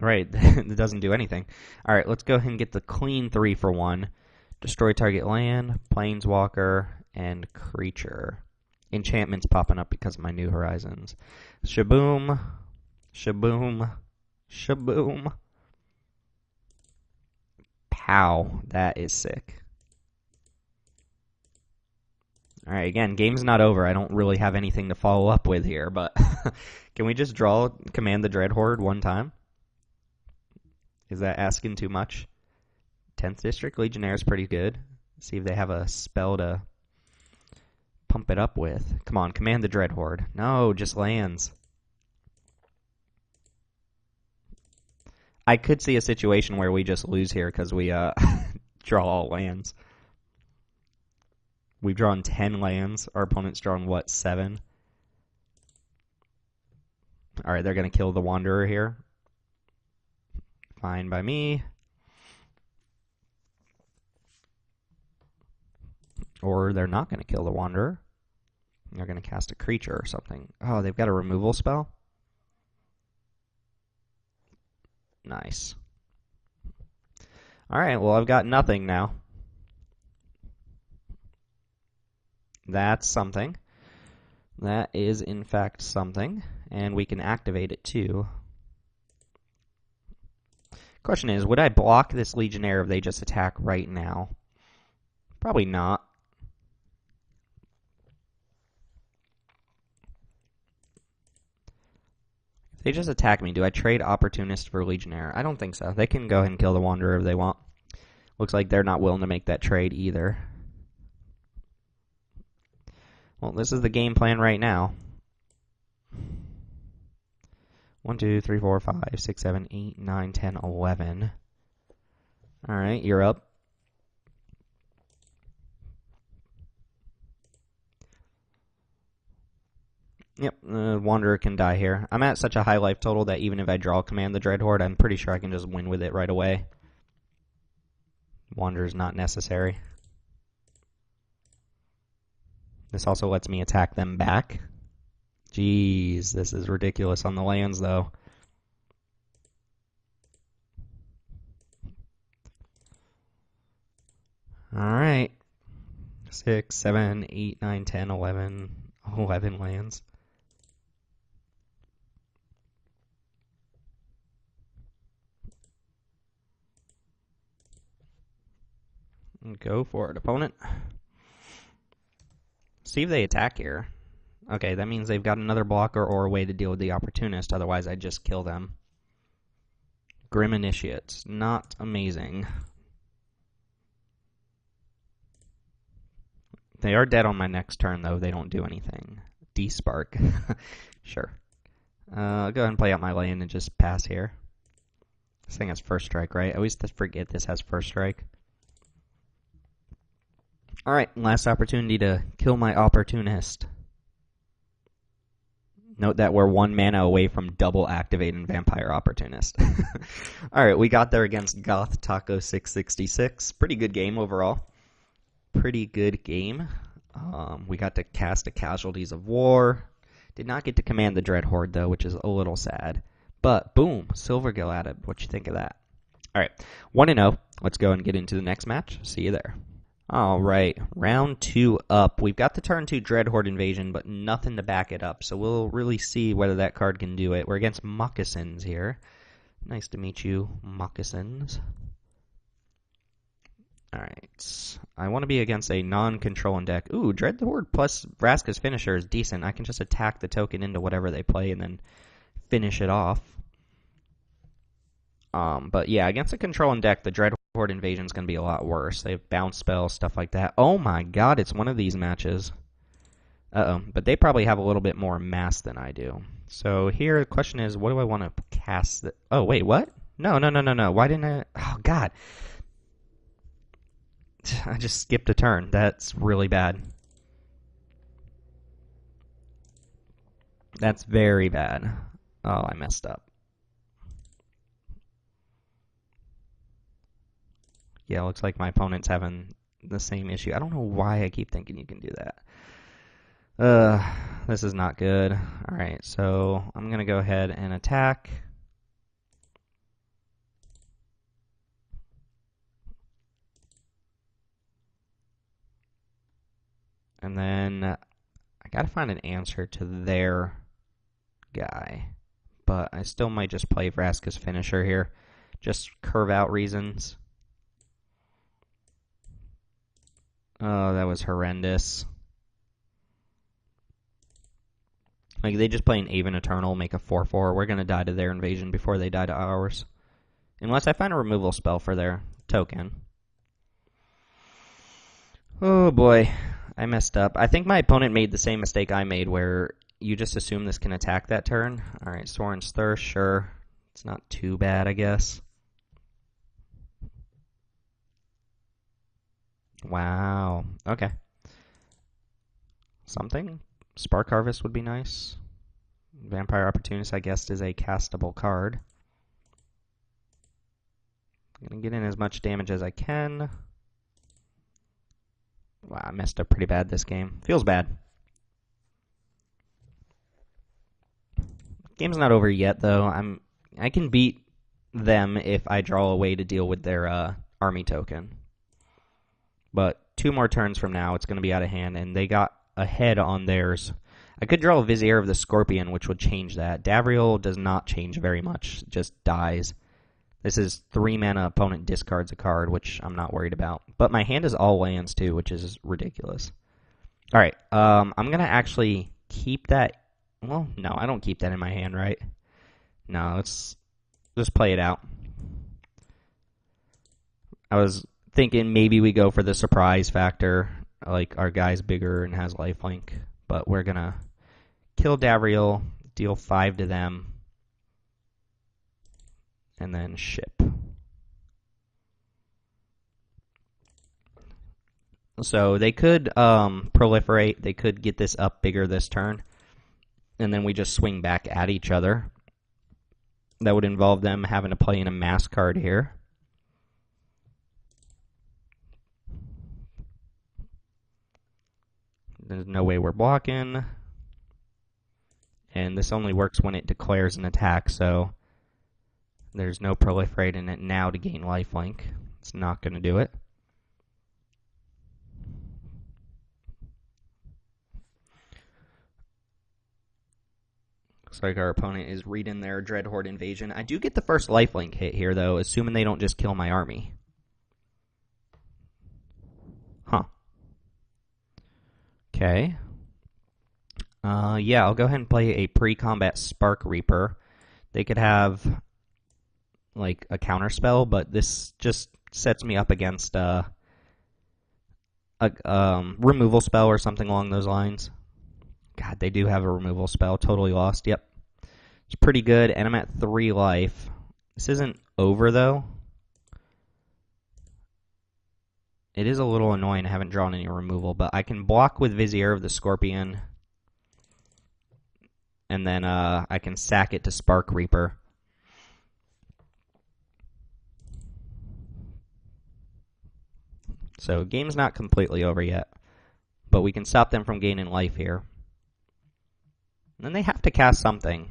Right, it doesn't do anything. All right, let's go ahead and get the clean 3 for 1. Destroy target land, planeswalker, and creature. Enchantments popping up because of my New Horizons. Shaboom, shaboom, shaboom. Pow, that is sick. All right, again, game's not over. I don't really have anything to follow up with here, but can we just command the Dreadhorde one time? Is that asking too much? 10th District Legionnaire is pretty good. See if they have a spell to pump it up with. Come on, command the Dreadhorde. No, just lands. I could see a situation where we just lose here because we draw all lands. We've drawn 10 lands. Our opponent's drawn, what, 7? Alright, they're going to kill the Wanderer here. Fine by me. Or they're not going to kill the Wanderer. They're going to cast a creature or something. Oh, they've got a removal spell? Nice. Alright, well, I've got nothing now. That's something. That is, in fact, something. And we can activate it, too. Question is, would I block this Legionnaire if they just attack right now? Probably not. If they just attack me, do I trade Opportunist for Legionnaire? I don't think so. They can go ahead and kill the Wanderer if they want. Looks like they're not willing to make that trade either. Well, this is the game plan right now. 1, 2, 3, 4, 5, 6, 7, 8, 9, 10, 11. Alright, you're up. Yep, the Wanderer can die here. I'm at such a high life total that even if I draw command the Dreadhorde, I'm pretty sure I can just win with it right away. Wanderer's not necessary. This also lets me attack them back. Jeez, this is ridiculous on the lands, though. Alright. 6, 7, 8, 9, 10, 11. 11 lands. Go for it, opponent. See if they attack here. Okay, that means they've got another blocker or a way to deal with the Opportunist. Otherwise, I'd just kill them. Grim Initiates. Not amazing. They are dead on my next turn, though. They don't do anything. D-Spark. Sure. I'll go ahead and play out my land and just pass here. This thing has first strike, right? I always forget this has first strike. Alright, last opportunity to kill my Opportunist. Note that we're 1 mana away from double activating Vampire Opportunist. Alright, we got there against Goth Taco 666. Pretty good game overall. Pretty good game. We got to cast a Casualties of War. Did not get to command the Dreadhorde, though, which is a little sad. But, boom, Silvergill added. What you think of that? Alright, 1-0. Let's go and get into the next match. See you there. Alright, round 2 up. We've got the turn 2 Dreadhorde Invasion, but nothing to back it up. So we'll really see whether that card can do it. We're against Moccasins here. Nice to meet you, Moccasins. Alright, I want to be against a non-controlling deck. Ooh, Dreadhorde plus Vraska's Finisher is decent. I can just attack the token into whatever they play and then finish it off. But yeah, against a controlling deck, the Dreadhorde Invasion is going to be a lot worse. They have bounce spells, stuff like that. Oh my god, it's one of these matches. Uh-oh, but they probably have a little bit more mass than I do. So here, the question is, what do I want to cast? Oh, wait, what? No. Why didn't I? Oh, god. I just skipped a turn. That's really bad. That's very bad. Oh, I messed up. Yeah, looks like my opponent's having the same issue. I don't know why I keep thinking you can do that. This is not good. Alright, so I'm going to go ahead and attack. And then I got to find an answer to their guy. But I still might just play Vraska's finisher here. Just curve out reasons. Oh, that was horrendous. Like, they just play an Aven Eternal, make a 4/4. We're going to die to their invasion before they die to ours. Unless I find a removal spell for their token. Oh boy, I messed up. I think my opponent made the same mistake I made, where you just assume this can attack that turn. Alright, Sorin's Thirst, sure. It's not too bad, I guess. Wow. Okay. Something? Spark Harvest would be nice. Vampire Opportunist, I guess, is a castable card. I'm going to get in as much damage as I can. Wow, I messed up pretty bad this game. Feels bad. Game's not over yet, though. I can beat them if I draw a way to deal with their army token. But 2 more turns from now, it's going to be out of hand, and they got ahead on theirs. I could draw a Vizier of the Scorpion, which would change that. Davriel does not change very much, it just dies. This is 3 mana, opponent discards a card, which I'm not worried about. But my hand is all lands, too, which is ridiculous. Alright, I'm going to actually keep that. Well, no, I don't keep that in my hand, right? No, let's just play it out. I was thinking maybe we go for the surprise factor, like our guy's bigger and has lifelink, but we're gonna kill Davriel, deal 5 to them, and then ship. So they could proliferate, they could get this up bigger this turn, and then we just swing back at each other. That would involve them having to play in a mass card here. There's no way we're blocking. And this only works when it declares an attack, so there's no proliferating it now to gain lifelink. It's not going to do it. Looks like our opponent is reading their Dreadhorde invasion. I do get the first lifelink hit here, though, assuming they don't just kill my army. Huh. Okay. Yeah, I'll go ahead and play a pre-combat Spark Reaper. They could have, like, a counterspell, but this just sets me up against a removal spell or something along those lines. God, they do have a removal spell. Totally lost. Yep. It's pretty good, and I'm at 3 life. This isn't over, though. It is a little annoying I haven't drawn any removal, but I can block with Vizier of the Scorpion. And then I can sack it to Spark Reaper. So game's not completely over yet. But we can stop them from gaining life here. And then they have to cast something.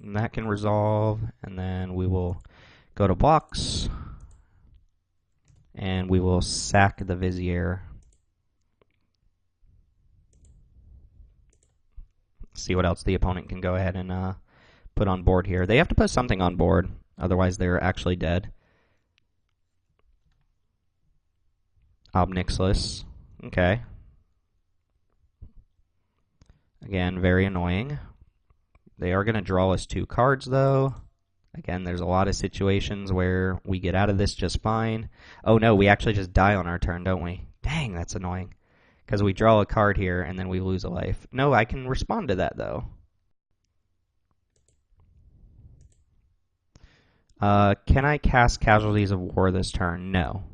And that can resolve. And then we will go to blocks. And we will sack the Vizier. See what else the opponent can go ahead and put on board here. They have to put something on board, otherwise they're actually dead. Obnixilis. Okay. Again, very annoying. They are going to draw us 2 cards, though. Again, there's a lot of situations where we get out of this just fine. Oh no, we actually just die on our turn, don't we? Dang, that's annoying. Because we draw a card here, and then we lose a life. No, I can respond to that, though. Can I cast Casualties of War this turn? No.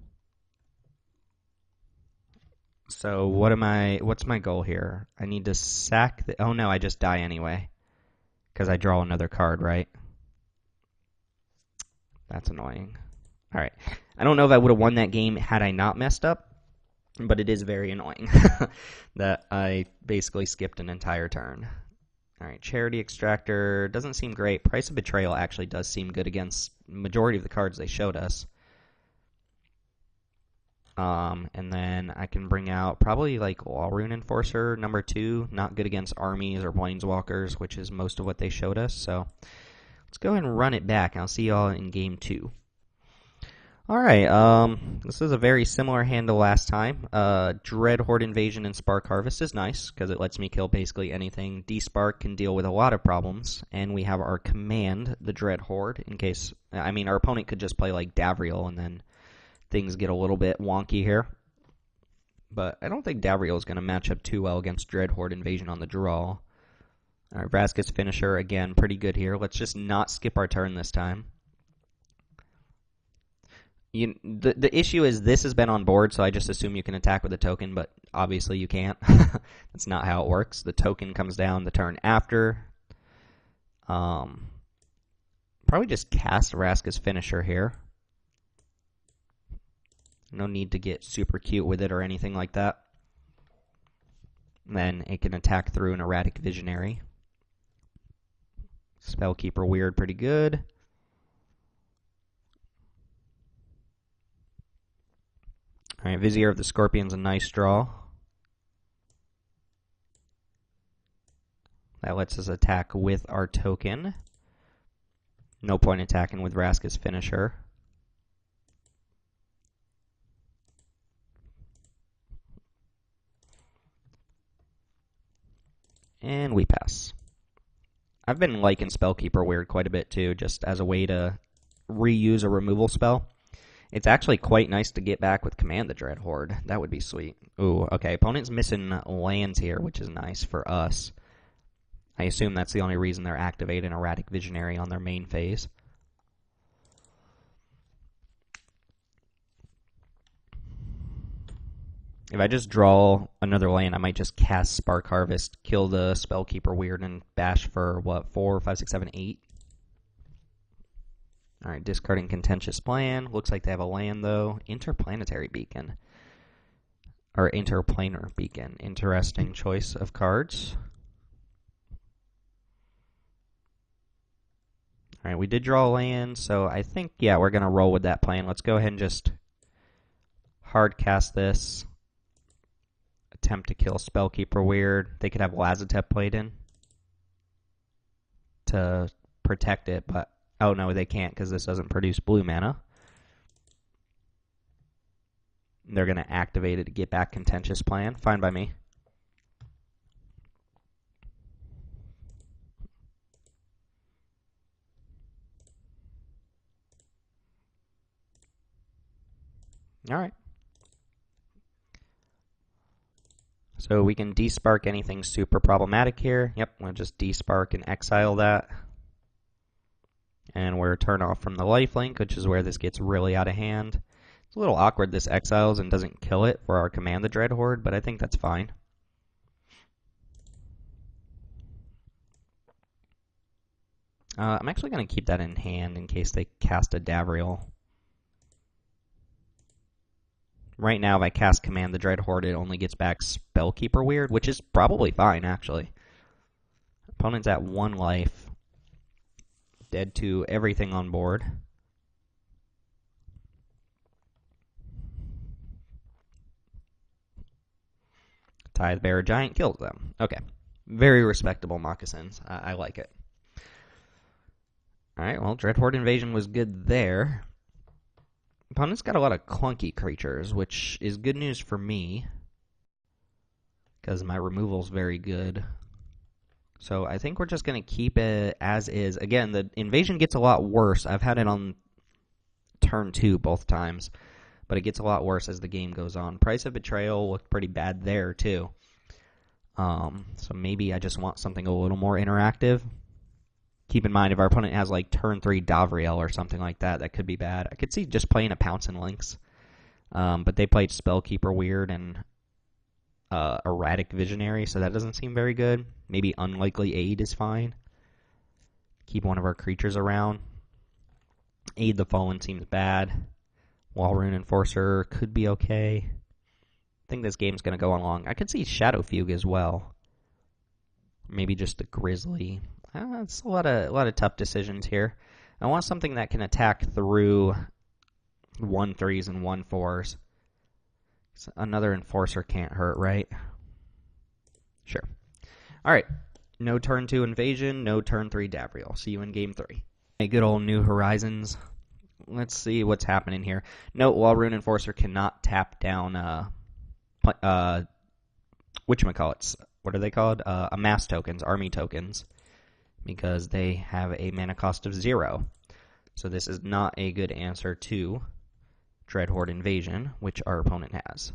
So what's my goal here? I need to sack the, oh no, I just die anyway. Because I draw another card, right? That's annoying. Alright. I don't know if I would have won that game had I not messed up, but it is very annoying that I basically skipped an entire turn. Alright, Charity Extractor doesn't seem great. Price of Betrayal actually does seem good against the majority of the cards they showed us. And then I can bring out probably like Walrune Enforcer, number 2. Not good against armies or planeswalkers, which is most of what they showed us. So let's go ahead and run it back. I'll see y'all in game 2. Alright, this is a very similar hand to last time. Dreadhorde Invasion and Spark Harvest is nice, because it lets me kill basically anything. D-Spark can deal with a lot of problems, and we have our command, the Dreadhorde, in case, I mean, our opponent could just play like Davriel, and then things get a little bit wonky here. But I don't think Davriel is going to match up too well against Dreadhorde Invasion on the draw. Alright, Vraska's Finisher, again, pretty good here. Let's just not skip our turn this time. The issue is this has been on board, so I just assume you can attack with a token, but obviously you can't. That's not how it works. The token comes down the turn after. Probably just cast Vraska's Finisher here. No need to get super cute with it or anything like that. Then it can attack through an Erratic Visionary. Spellkeeper Weird, pretty good. Alright, Vizier of the Scorpion's a nice draw. That lets us attack with our token. No point attacking with Vraska's Finisher. And we pass. I've been liking Spellkeeper Weird quite a bit too, just as a way to reuse a removal spell. It's actually quite nice to get back with Command the Dreadhorde. That would be sweet. Ooh, okay. Opponent's missing lands here, which is nice for us. I assume that's the only reason they're activating Erratic Visionary on their main phase. If I just draw another land, I might just cast Spark Harvest, kill the Spellkeeper Weird, and bash for, what, 4, 5, 6, 7, 8? Alright, discarding Contentious Plan. Looks like they have a land, though. Interplanetary Beacon. Or Interplanar Beacon. Interesting choice of cards. Alright, we did draw a land, so I think, yeah, we're going to roll with that plan. Let's go ahead and just hard cast this. Attempt to kill Spellkeeper Weird. They could have Lazotep played in to protect it, but oh no, they can't because this doesn't produce blue mana. They're going to activate it to get back Contentious Plan. Fine by me. Alright. So we can despark anything super problematic here. Yep, we'll just despark and exile that. And we're turned off from the lifelink, which is where this gets really out of hand. It's a little awkward this exiles and doesn't kill it for our Command the Dreadhorde, but I think that's fine. I'm actually going to keep that in hand in case they cast a Davriel. Right now, if I cast Command the Dreadhorde, it only gets back Spellkeeper Weird, which is probably fine, actually. Opponent's at 1 life. Dead to everything on board. Tithe Bearer Giant kills them. Okay. Very respectable moccasins. I like it. Alright, well, Dreadhorde Invasion was good there. Opponent's got a lot of clunky creatures, which is good news for me. Because my removal's very good. So I think we're just going to keep it as is. Again, the invasion gets a lot worse. I've had it on turn 2 both times. But it gets a lot worse as the game goes on. Price of Betrayal looked pretty bad there, too. So maybe I just want something a little more interactive. Keep in mind, if our opponent has like turn 3 Davriel or something like that, that could be bad. I could see just playing a Pounce and Lynx. But they played Spellkeeper Weird and Erratic Visionary, so that doesn't seem very good. Maybe Unlikely Aid is fine. Keep one of our creatures around. Aid the Fallen seems bad. Walrune Enforcer could be okay. I think this game's going to go along. I could see Shadow Fugue as well. Maybe just the Grizzly. It's a lot of tough decisions here. I want something that can attack through 1/3s and 1/4s. So another Enforcer can't hurt, right? Sure. All right. No turn 2 Invasion, no turn 3 Davriel. See you in game 3. Hey, good old New Horizons. Let's see what's happening here. Note, Walrune Enforcer cannot tap down whatchamacallits. What are they called? Amass tokens, army tokens, because they have a mana cost of 0. So this is not a good answer to Dreadhorde Invasion, which our opponent has.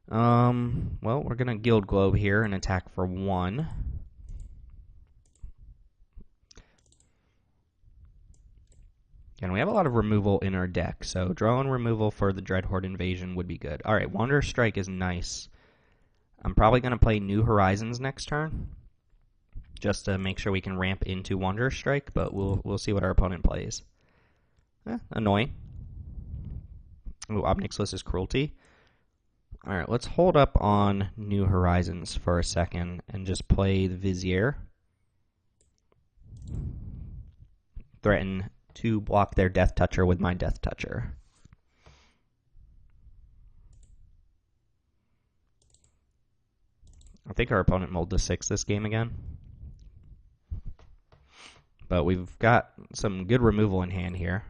Well, we're going to Guild Globe here and attack for 1. And we have a lot of removal in our deck, so drawing removal for the Dreadhorde Invasion would be good. Alright, Wanderer's Strike is nice. I'm probably going to play New Horizons next turn, just to make sure we can ramp into Wanderer's Strike, but we'll see what our opponent plays. Annoying. Ooh, Obnixilis' Cruelty. Alright, let's hold up on New Horizons for a second and just play the Vizier. Threaten to block their Death Toucher with my Death Toucher. I think our opponent mulled to 6 this game again. But we've got some good removal in hand here.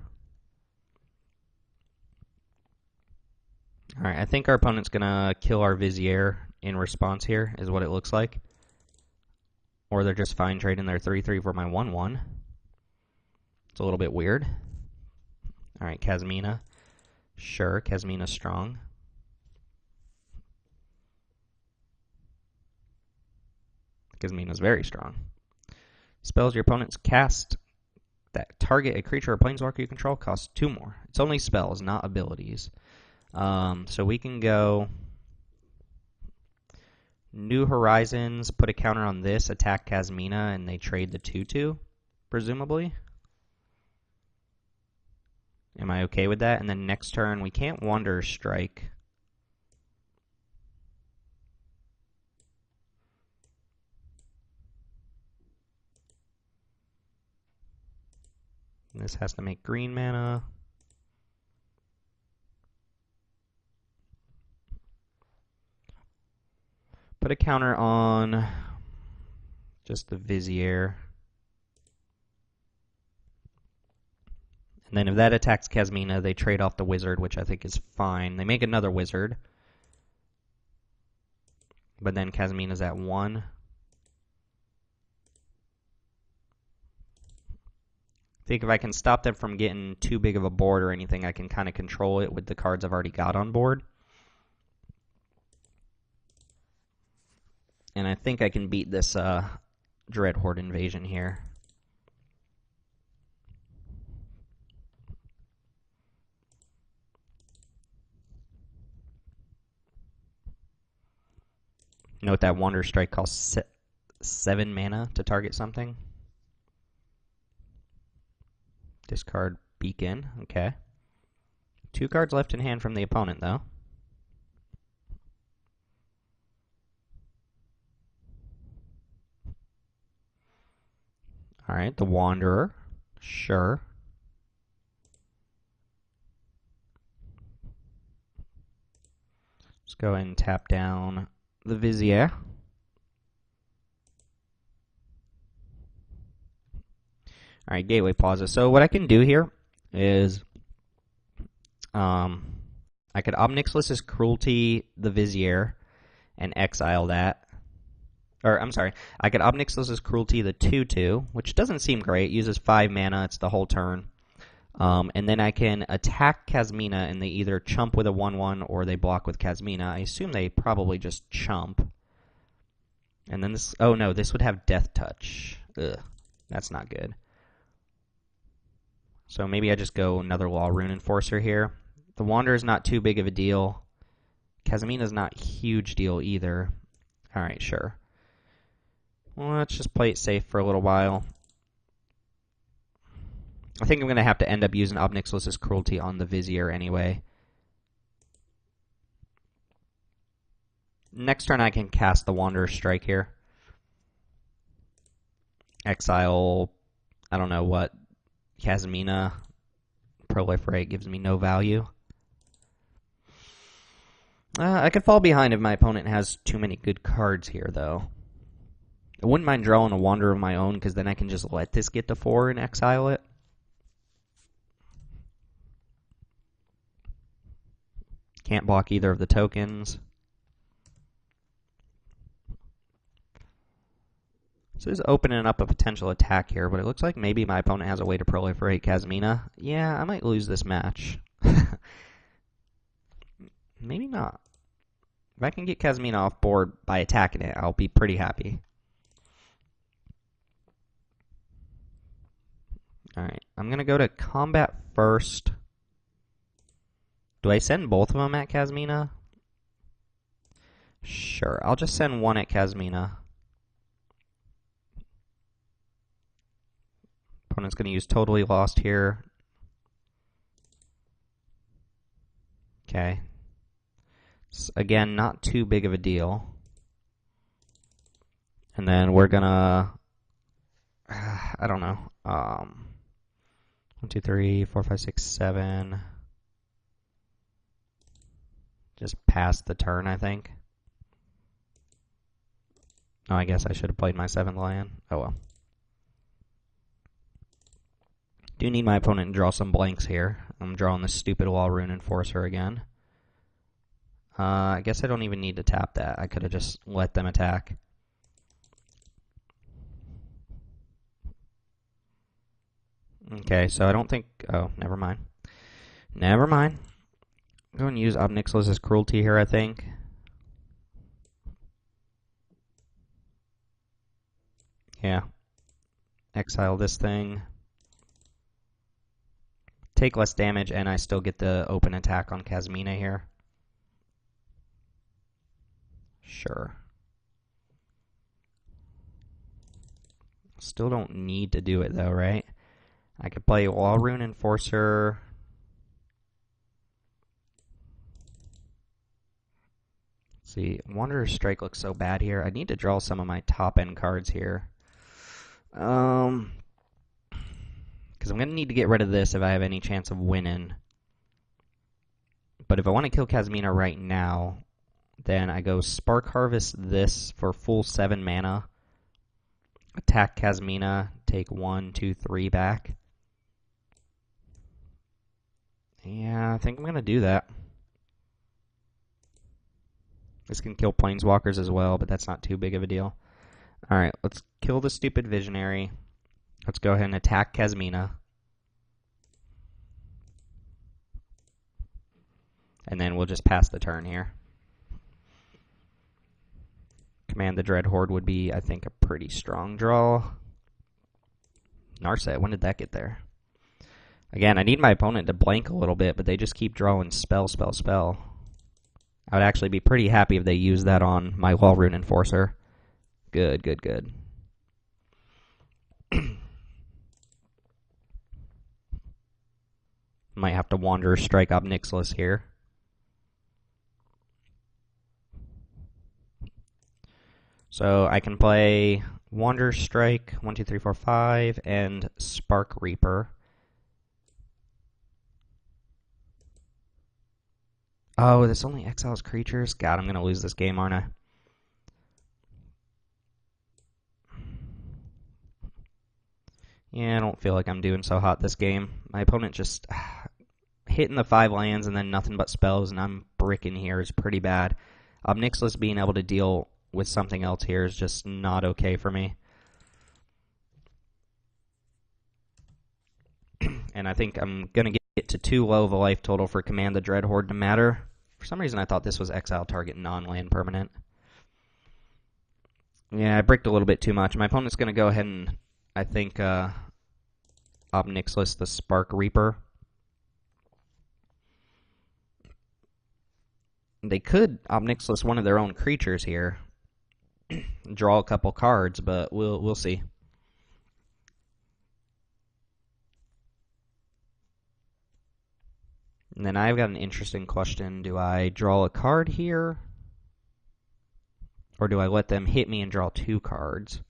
Alright, I think our opponent's going to kill our Vizier in response here, is what it looks like. Or they're just fine trading their 3/3 for my 1/1. It's a little bit weird. Alright, Kasmina. Sure, Kasmina's strong. Kasmina's very strong. Spells your opponent's cast that target a creature or planeswalker you control costs 2 more. It's only spells, not abilities. So we can go New Horizons, put a counter on this, attack Kasmina, and they trade the 2/2, presumably. Am I okay with that? And then next turn, we can't Wanderer's Strike. And this has to make green mana. Put a counter on just the Vizier. And then if that attacks Kasmina, they trade off the Wizard, which I think is fine. They make another Wizard. But then Kasmina's at 1. I think if I can stop them from getting too big of a board or anything, I can kind of control it with the cards I've already got on board. And I think I can beat this Dreadhorde Invasion here. Note that Wanderer's Strike costs 7 mana to target something. Discard Beacon, okay. 2 cards left in hand from the opponent, though. Alright, the Wanderer. Sure. Let's go ahead and tap down the Vizier. Alright, Gateway pauses. So what I can do here is I could Obnixilis' Cruelty the Vizier and exile that. Or, I'm sorry, I could Obnixilis' Cruelty the 2/2, which doesn't seem great. Uses 5 mana, it's the whole turn. And then I can attack Kasmina, and they either chump with a 1/1 or they block with Kasmina. I assume they probably just chump. And then this, oh no, this would have Death Touch. Ugh, that's not good. So maybe I just go another Law Rune Enforcer here. The Wanderer's not too big of a deal. Kazamina's not a huge deal either. Alright, sure. Well, let's just play it safe for a little while. I think I'm going to have to end up using Ob Nixilis' Cruelty on the Vizier anyway. Next turn I can cast the Wanderer's Strike here. Exile, I don't know what, Kazamina, Proliferate gives me no value. I could fall behind if my opponent has too many good cards here, though. I wouldn't mind drawing a Wanderer of my own, because then I can just let this get to 4 and exile it. Can't block either of the tokens. So this is opening up a potential attack here, but it looks like maybe my opponent has a way to proliferate Kazamina. Yeah, I might lose this match. Maybe not. If I can get Kazamina off board by attacking it, I'll be pretty happy. Alright, I'm going to go to combat first. Do I send both of them at Kazamina? Sure, I'll just send one at Kazamina. Opponent's going to use Totally Lost here. Okay. Again, not too big of a deal. And then we're going to... I don't know. 1, 2, 3, 4, 5, 6, 7... Just pass the turn, I think. Oh, I guess I should have played my 7th land. Oh well. Do need my opponent to draw some blanks here. I'm drawing this stupid Law Rune Enforcer again. I guess I don't even need to tap that. I could have just let them attack. Okay, so I don't think... Oh, never mind. Never mind. I'm going to use Ob Nixilis' Cruelty here, I think. Yeah. Exile this thing. Take less damage, and I still get the open attack on Kazamina here. Sure. Still don't need to do it, though, right? I could play Law Rune Enforcer... See, Wanderer's Strike looks so bad here. I need to draw some of my top-end cards here. Because I'm going to need to get rid of this if I have any chance of winning. But if I want to kill Kazamina right now, then I go Spark Harvest this for full 7 mana. Attack Kazamina, take 1, 2, 3 back. Yeah, I think I'm going to do that. This can kill Planeswalkers as well, but that's not too big of a deal. Alright, let's kill the stupid Visionary. Let's go ahead and attack Kazamina. And then we'll just pass the turn here. Command the Dreadhorde would be, I think, a pretty strong draw. Narset, when did that get there? Again, I need my opponent to blank a little bit, but they just keep drawing spell, spell, spell. I would actually be pretty happy if they used that on my Law Rune Enforcer. Good, good, good. Might have to Wanderer Strike Ob Nixilis here. So I can play Wanderer Strike, 1, 2, 3, 4, 5, and Spark Reaper. Oh, this only exiles creatures? God, I'm going to lose this game, aren't I? Yeah, I don't feel like I'm doing so hot this game. My opponent just hitting the 5 lands and then nothing but spells, and I'm bricking here is pretty bad. Ob Nixilis being able to deal with something else here is just not okay for me. And I think I'm going to get to too low of a life total for Command the Dreadhorde to matter. For some reason I thought this was exile target non-land permanent. Yeah, I bricked a little bit too much. My opponent's going to go ahead and I think Obnixilis the Spark Reaper. They could Obnixilis one of their own creatures here. Draw a couple cards, but we'll see. And then I've got an interesting question. Do I draw a card here? Or do I let them hit me and draw 2 cards?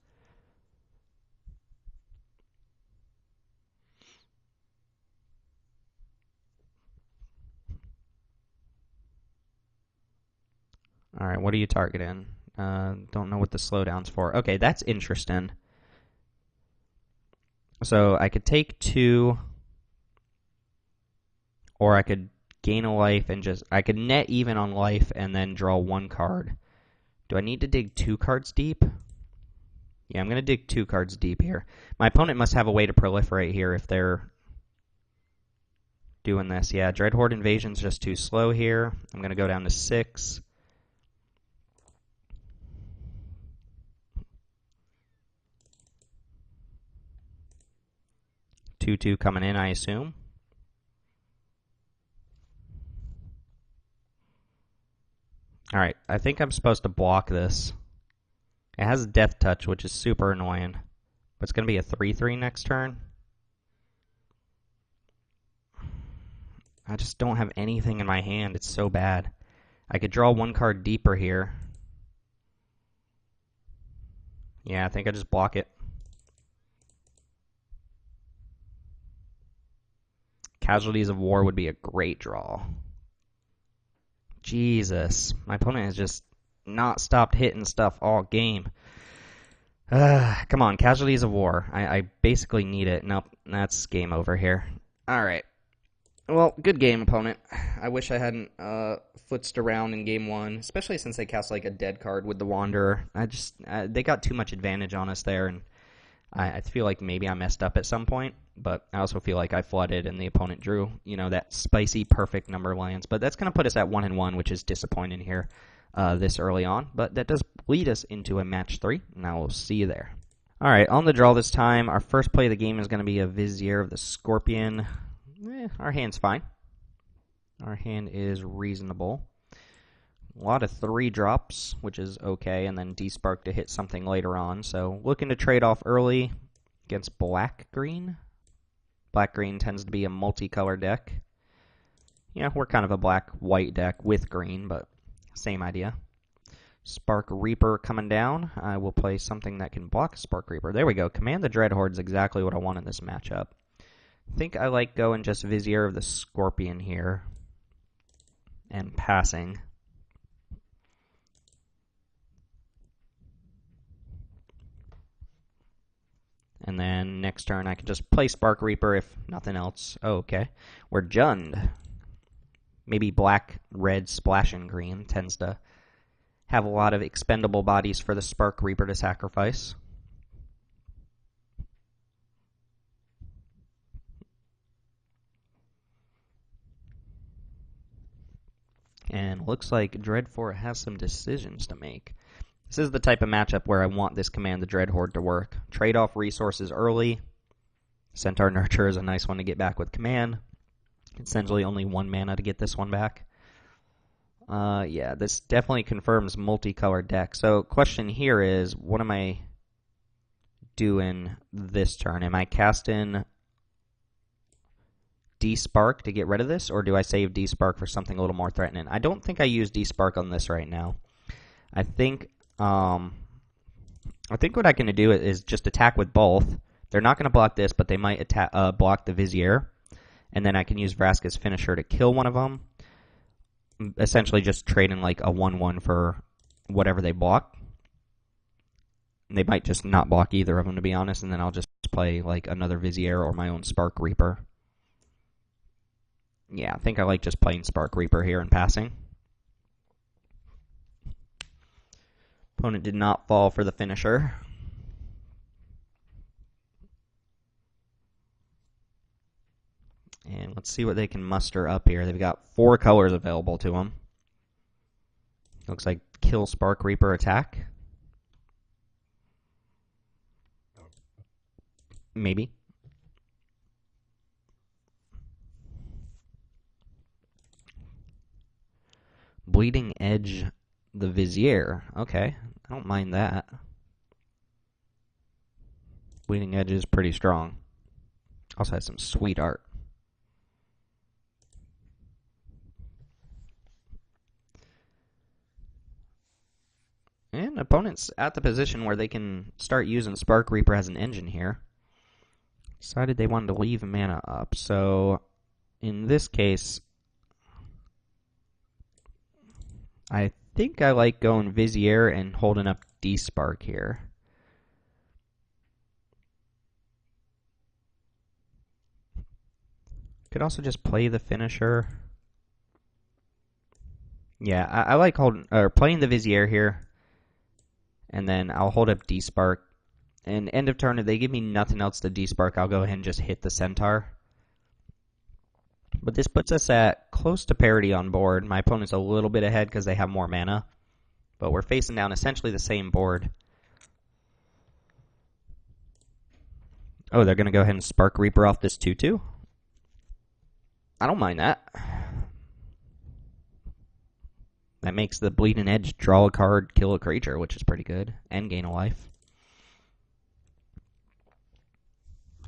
Alright, what are you targeting? Don't know what the slowdown's for. Okay, that's interesting. So I could take 2, or I could gain a life and I could net even on life and then draw 1 card. Do I need to dig 2 cards deep? Yeah, I'm going to dig 2 cards deep here. My opponent must have a way to proliferate here if they're doing this. Yeah, Dreadhorde Invasion's just too slow here. I'm going to go down to 6. Two coming in, I assume. Alright, I think I'm supposed to block this. It has a Death Touch, which is super annoying. But it's going to be a 3/3 next turn. I just don't have anything in my hand. It's so bad. I could draw 1 card deeper here. Yeah, I think I just block it. Casualties of War would be a great draw. Jesus. My opponent has just not stopped hitting stuff all game. Come on, Casualties of War. I basically need it. Nope, that's game over here. Alright. Well, good game, opponent. I wish I hadn't footsed around in game 1, especially since they cast like a dead card with the Wanderer. They got too much advantage on us there, and I feel like maybe I messed up at some point, but I also feel like I flooded and the opponent drew, that spicy perfect number of lands. But that's going to put us at 1-1, which is disappointing here this early on. But that does lead us into a match 3, and I will see you there. All right, on the draw this time, our first play of the game is going to be a Vizier of the Scorpion. Our hand's fine. Our hand is reasonable. A lot of 3 drops, which is okay, and then D-Spark to hit something later on. So looking to trade off early against Black-Green. Black-Green tends to be a multicolor deck. Yeah, we're kind of a black-white deck with green, but same idea. Spark Reaper coming down. I will play something that can block Spark Reaper. There we go. Command the Dreadhorde is exactly what I want in this matchup. I think I like going just Vizier of the Scorpion here and passing. And then next turn I can just play Spark Reaper if nothing else. Oh, okay. We're Jund. Maybe black, red, splashing green tends to have a lot of expendable bodies for the Spark Reaper to sacrifice. And looks like Dreadhorde has some decisions to make. This is the type of matchup where I want this Command the Dreadhorde to work. Trade off resources early. Centaur Nurture is a nice one to get back with Command. Essentially only 1 mana to get this one back. Yeah, this definitely confirms multicolored deck. So question here is, what am I doing this turn? Am I casting D-Spark to get rid of this, or do I save D-Spark for something a little more threatening? I don't think I use D-Spark on this right now. I think what I'm going to do is just attack with both. They're not going to block this, but they might block the Vizier, and then I can use Vraska's Finisher to kill one of them. Essentially just trading like a 1/1 for whatever they block. They might just not block either of them, to be honest, and then I'll just play like another Vizier or my own Spark Reaper. Yeah, I think I like just playing Spark Reaper here and passing. Opponent did not fall for the Finisher. And let's see what they can muster up here. They've got 4 colors available to them. Looks like kill Spark Reaper attack. Maybe. Bleeding Edge the Vizier. Okay, I don't mind that. Bleeding Edge is pretty strong. Also has some sweet art. And opponents at the position where they can start using Spark Reaper as an engine here. Decided they wanted to leave mana up. So in this case, I think I like going Vizier and holding up D-Spark here. Could also just play the finisher. Yeah, I like playing the Vizier here. And then I'll hold up D-Spark. And end of turn, if they give me nothing else to D-Spark, I'll go ahead and just hit the Centaur. But this puts us at close to parity on board. My opponent's a little bit ahead because they have more mana. But we're facing down essentially the same board. Oh, they're going to go ahead and Spark Reaper off this 2/2? I don't mind that. That makes the Bleeding Edge draw a card, kill a creature, which is pretty good. And gain a life.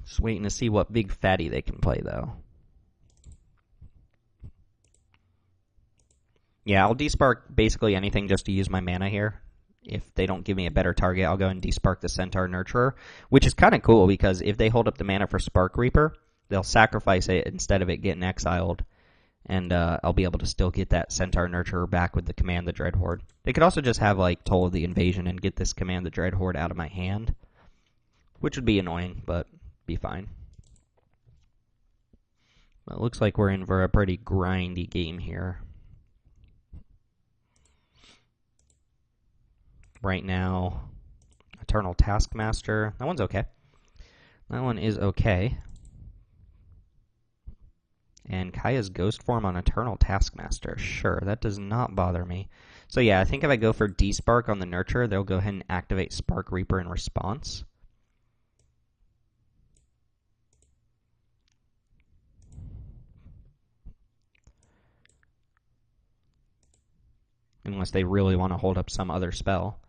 Just waiting to see what big fatty they can play, though. Yeah, I'll D-Spark basically anything just to use my mana here. If they don't give me a better target, I'll go and D-Spark the Centaur Nurturer, which is kind of cool because if they hold up the mana for Spark Reaper, they'll sacrifice it instead of it getting exiled. And I'll be able to still get that Centaur Nurturer back with the Command the Dreadhorde. They could also just have, like, Toll of the Invasion and get this Command the Dreadhorde out of my hand, which would be annoying, but be fine. Well, it looks like we're in for a pretty grindy game here. Right now, Eternal Taskmaster. That one's okay. That one is okay. And Kaya's Ghost Form on Eternal Taskmaster. Sure, that does not bother me. So yeah, I think if I go for D-Spark on the Nurturer, they'll go ahead and activate Spark Reaper in response. Unless they really want to hold up some other spell.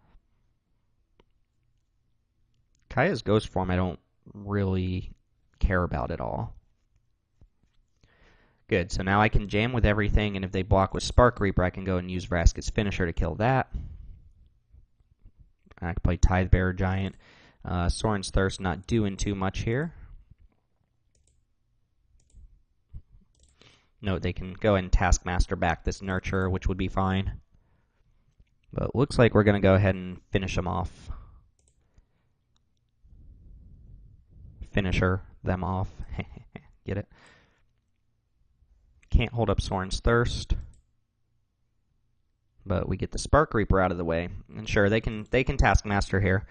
Kaya's Ghost Form I don't really care about at all. Good, so now I can jam with everything, and if they block with Spark Reaper, I can go and use Vraska's Finisher to kill that. I can play Tidebearer Giant. Sorin's Thirst not doing too much here. Note they can go and Taskmaster back this Nurturer, which would be fine. But it looks like we're going to go ahead and finish them off. Finisher them off. Get it? Can't hold up Sorin's Thirst. But we get the Spark Reaper out of the way. And sure, they can Taskmaster here.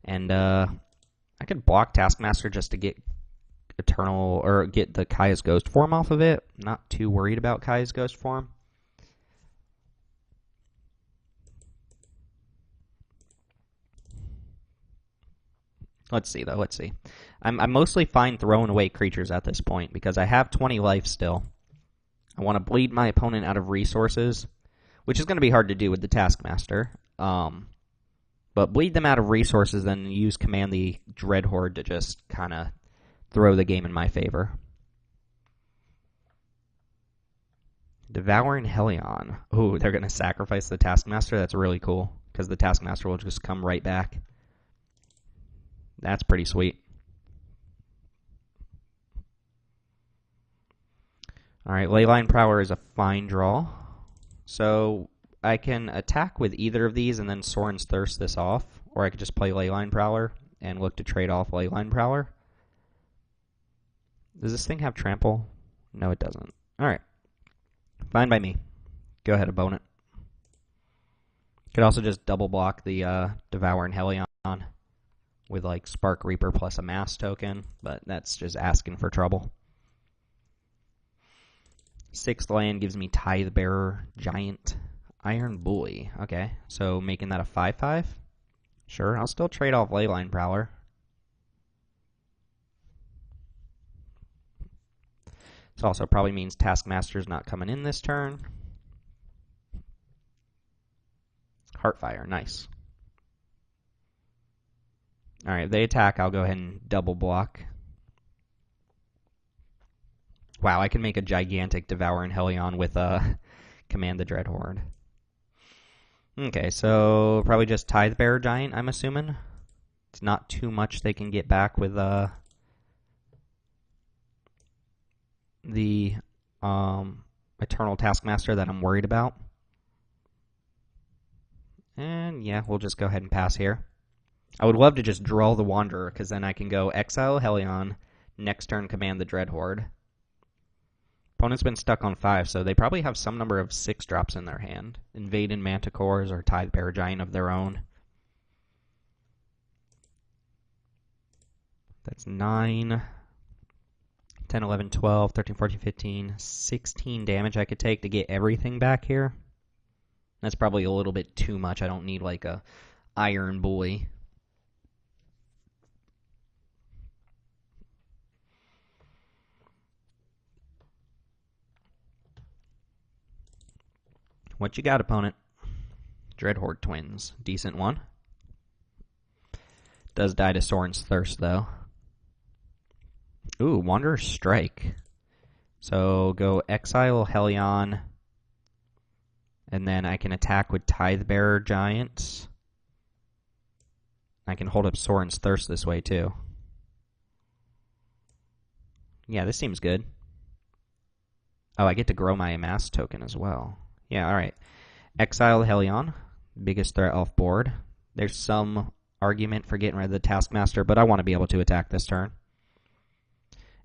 And I could block Taskmaster just to get Eternal, or get the Kaya's Ghost Form off of it. Not too worried about Kaya's Ghost Form. Let's see, though. Let's see. I'm mostly fine throwing away creatures at this point because I have 20 life still. I want to bleed my opponent out of resources, which is going to be hard to do with the Taskmaster. But bleed them out of resources, then use Command the Dreadhorde to just kind of throw the game in my favor. Devouring Hellion. Ooh, they're going to sacrifice the Taskmaster? That's really cool, because the Taskmaster will just come right back. That's pretty sweet. Alright, Leyline Prowler is a fine draw. So I can attack with either of these and then Sorin's Thirst this off. Or I could just play Leyline Prowler and look to trade off Leyline Prowler. Does this thing have Trample? No, it doesn't. Alright. Fine by me. Go ahead, opponent. Could also just double block the Devouring Hellion with like Spark Reaper plus a Mass token, but that's just asking for trouble. 6th land gives me Tidebearer Giant Iron Bully. Okay, so making that a 5/5. Sure, I'll still trade off Leyline Prowler. This also probably means Taskmaster's not coming in this turn. Heartfire, nice. Alright, if they attack, I'll go ahead and double block. Wow, I can make a gigantic Devouring Hellion with Command the Dreadhorde. Okay, so probably just Tidebearer Giant, I'm assuming. It's not too much they can get back with the Eternal Taskmaster that I'm worried about. And yeah, we'll just go ahead and pass here. I would love to just draw the Wanderer, because then I can go Exile Hellion, next turn Command the Dreadhorde. Opponent's been stuck on 5, so they probably have some number of 6-drops in their hand. Invading Manticores or Tidebearer Giant of their own. That's 9, 10, 11, 12, 13, 14, 15, 16 damage I could take to get everything back here. That's probably a little bit too much. I don't need like a Iron Bully. What you got, opponent? Dreadhorde Twins. Decent one. Does die to Sorin's Thirst, though. Ooh, Wanderer's Strike. So go Exile Hellion. And then I can attack with Tidebearer Giant. I can hold up Sorin's Thirst this way, too. Yeah, this seems good. Oh, I get to grow my Amass token as well. Yeah, alright. Exile Hellion. Biggest threat off board. There's some argument for getting rid of the Taskmaster, but I want to be able to attack this turn.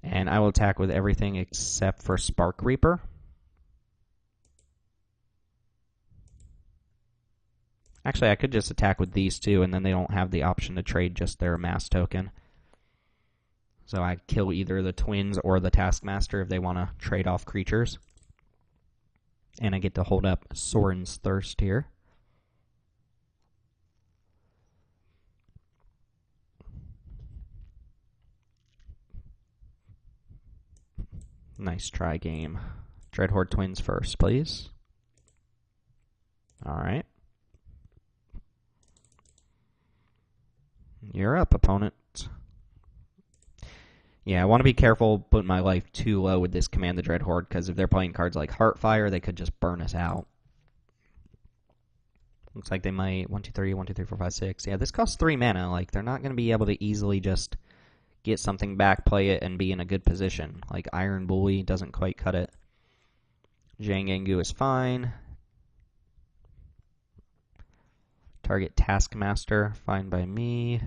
And I will attack with everything except for Spark Reaper. Actually, I could just attack with these two, and then they don't have the option to trade just their Amass token. So I kill either the Twins or the Taskmaster if they want to trade off creatures. And I get to hold up Sorin's Thirst here. Nice try game. Dreadhorde Twins first, please. Alright. You're up, opponent. Yeah, I want to be careful putting my life too low with this Command the Dreadhorde, because if they're playing cards like Heartfire, they could just burn us out. Looks like they might 1, 2, 3, 1, 2, 3, 4, 5, 6. Yeah, this costs 3 mana. Like, they're not going to be able to easily just get something back, play it, and be in a good position. Like, Iron Bully doesn't quite cut it. Jangangu is fine. Target Taskmaster, fine by me.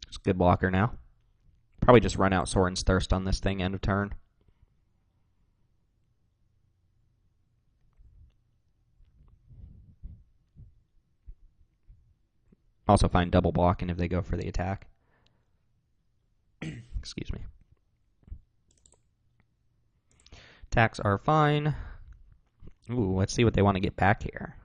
It's a good blocker now. Probably just run out Sorin's Thirst on this thing, end of turn. Also fine double blocking if they go for the attack. Excuse me. Attacks are fine. Ooh, let's see what they want to get back here.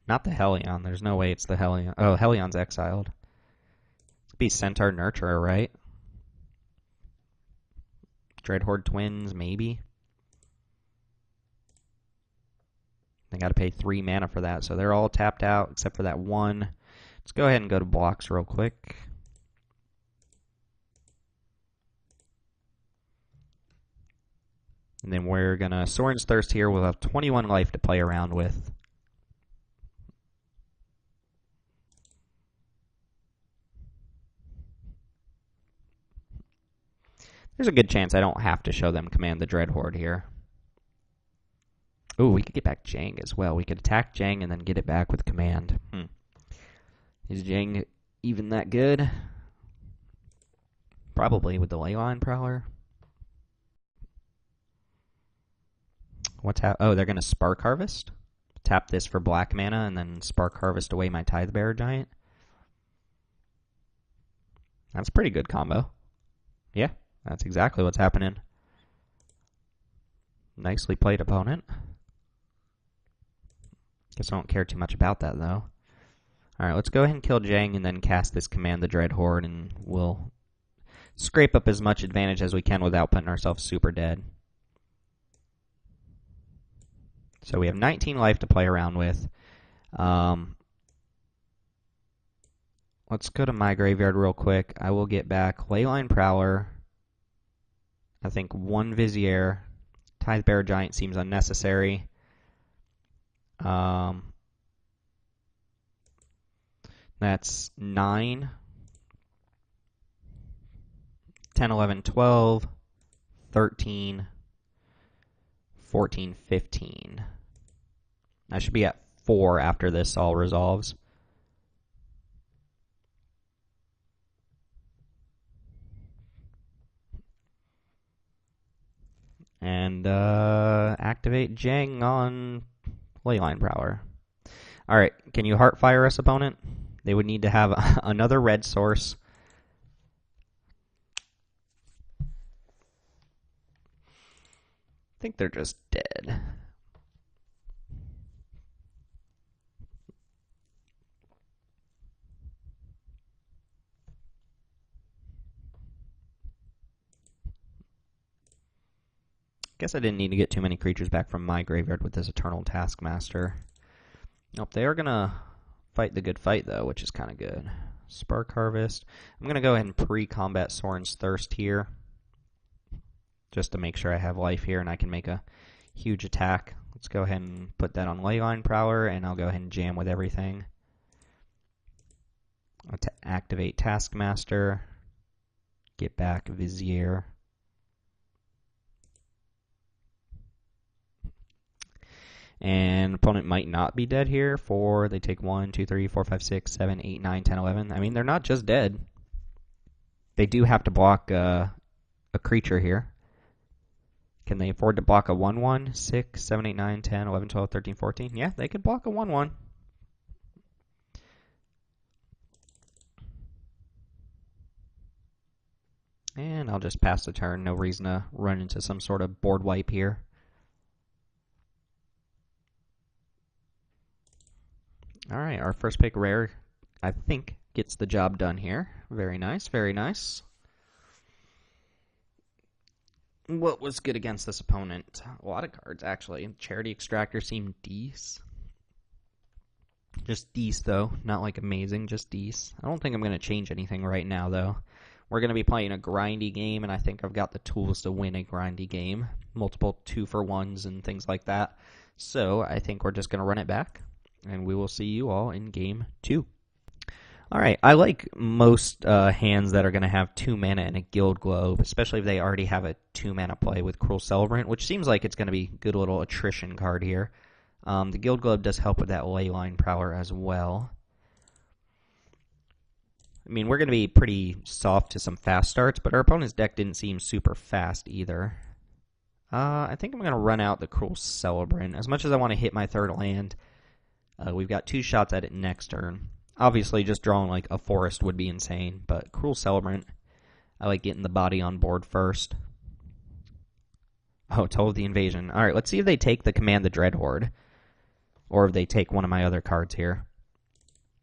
Not the Hellion. There's no way it's the Hellion. Oh, Hellion's exiled. It'd be Centaur Nurturer, right? Dreadhorde Twins, maybe. They got to pay 3 mana for that, so they're all tapped out except for that one. Let's go ahead and go to blocks real quick. And then we're going to Sorin's Thirst here. We'll have 21 life to play around with. There's a good chance I don't have to show them Command the Dreadhorde here. Ooh, we could get back Jang as well. We could attack Jang and then get it back with Command. Is Jang even that good? Probably with the Leyline Prowler. Oh, they're going to Spark Harvest? Tap this for black mana and then Spark Harvest away my Tidebearer Giant? That's a pretty good combo. Yeah. That's exactly what's happening. Nicely played, opponent. Guess I don't care too much about that, though. Alright, let's go ahead and kill Jang and then cast this command, the Dreadhorde, and we'll scrape up as much advantage as we can without putting ourselves super dead. So we have 19 life to play around with. Let's go to my graveyard real quick. I will get back Leyline Prowler. I think 1 Vizier. Tithe Bearer Giant seems unnecessary. That's 9, 10, 11, 12, 13, 14, 15. I should be at 4 after this all resolves. And activate Jang on Leyline Prowler. Alright, can you Heartfire us, opponent? They would need to have another red source. I think they're just dead. Guess I didn't need to get too many creatures back from my graveyard with this Eternal Taskmaster. Nope, they are going to fight the good fight, though, which is kind of good. Spark Harvest. I'm going to go ahead and pre-combat Sorin's Thirst here, just to make sure I have life here and I can make a huge attack. Let's go ahead and put that on Leyline Prowler, and I'll go ahead and jam with everything. I'll activate Taskmaster, get back Vizier. And opponent might not be dead here for, they take 1, 2, 3, 4, 5, 6, 7, 8, 9, 10, 11. I mean, they're not just dead. They do have to block a creature here. Can they afford to block a 1-1, 6, 7, 8, 9, 10, 11, 12, 13, 14? Yeah, they could block a 1-1. And I'll just pass the turn. No reason to run into some sort of board wipe here. Alright, our first pick rare, I think, gets the job done here. Very nice, very nice. What was good against this opponent? A lot of cards, actually. Charity Extractor seemed decent. Just decent, though. Not like amazing, just decent. I don't think I'm going to change anything right now, though. We're going to be playing a grindy game, and I think I've got the tools to win a grindy game. Multiple 2-for-1s and things like that. So I think we're just going to run it back, and we will see you all in Game 2. Alright, I like most hands that are going to have 2 mana and a Guild Globe, especially if they already have a 2 mana play with Cruel Celebrant, which seems like it's going to be a good little attrition card here. The Guild Globe does help with that Leyline Prowler as well. I mean, we're going to be pretty soft to some fast starts, but our opponent's deck didn't seem super fast either. I think I'm going to run out the Cruel Celebrant. As much as I want to hit my third land, we've got 2 shots at it next turn. Obviously, just drawing like a forest would be insane, but Cruel Celebrant, I like getting the body on board first. Oh, Toll of the Invasion. Alright, let's see if they take the Command the Dreadhorde, or if they take one of my other cards here.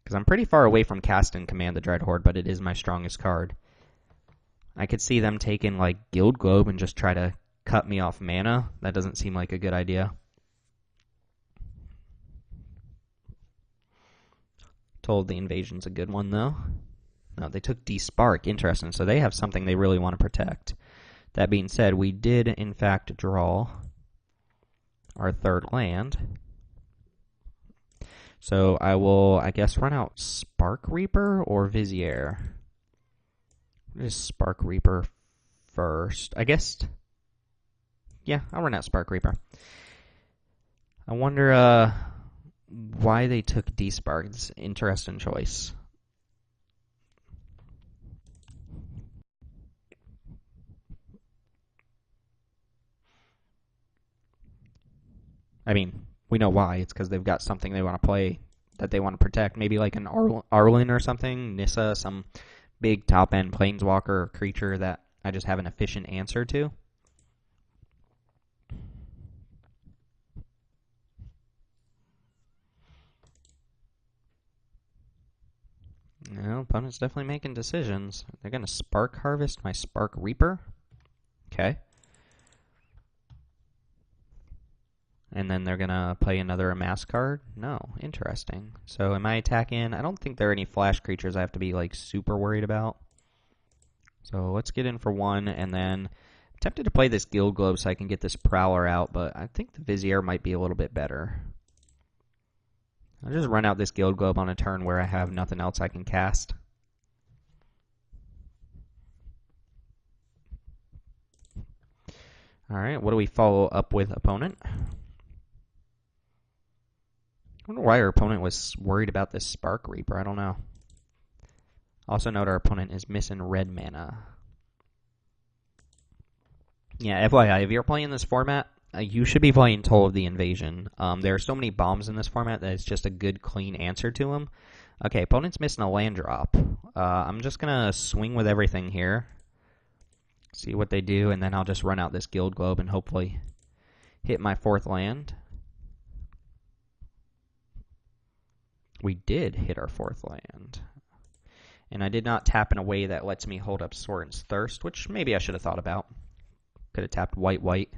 Because I'm pretty far away from casting Command the Dreadhorde, but it is my strongest card. I could see them taking like Guild Globe and just try to cut me off mana. That doesn't seem like a good idea. Told the Invasion's a good one, though. No, they took Despark. Interesting. So they have something they really want to protect. That being said, we did, in fact, draw our third land. So I will, I guess, run out Spark Reaper or Vizier. What is Spark Reaper first? I guess, yeah, I'll run out Spark Reaper. I wonder, why they took Despark. It's an interesting choice. I mean, we know why. It's because they've got something they want to play that they want to protect. Maybe like an Arlen or something, Nissa, some big top-end Planeswalker or creature that I just have an efficient answer to. Well, opponent's definitely making decisions. They're going to Spark Harvest my Spark Reaper. Okay. And then they're going to play another Amass card? No. Interesting. So am I attacking? I don't think there are any flash creatures I have to be, like, super worried about. So let's get in for one, and then I'm tempted to play this Guild Globe so I can get this Prowler out, but I think the Vizier might be a little bit better. I'll just run out this Guild Globe on a turn where I have nothing else I can cast. Alright, what do we follow up with, opponent? I wonder why our opponent was worried about this Spark Reaper. I don't know. Also note our opponent is missing red mana. Yeah, FYI, if you're playing this format, you should be playing Toll of the Invasion. There are so many bombs in this format that it's just a good, clean answer to them. Okay, opponent's missing a land drop. I'm just going to swing with everything here. See what they do, and then I'll just run out this Guild Globe and hopefully hit my fourth land. We did hit our fourth land. And I did not tap in a way that lets me hold up Sorin's Thirst, which maybe I should have thought about. Could have tapped white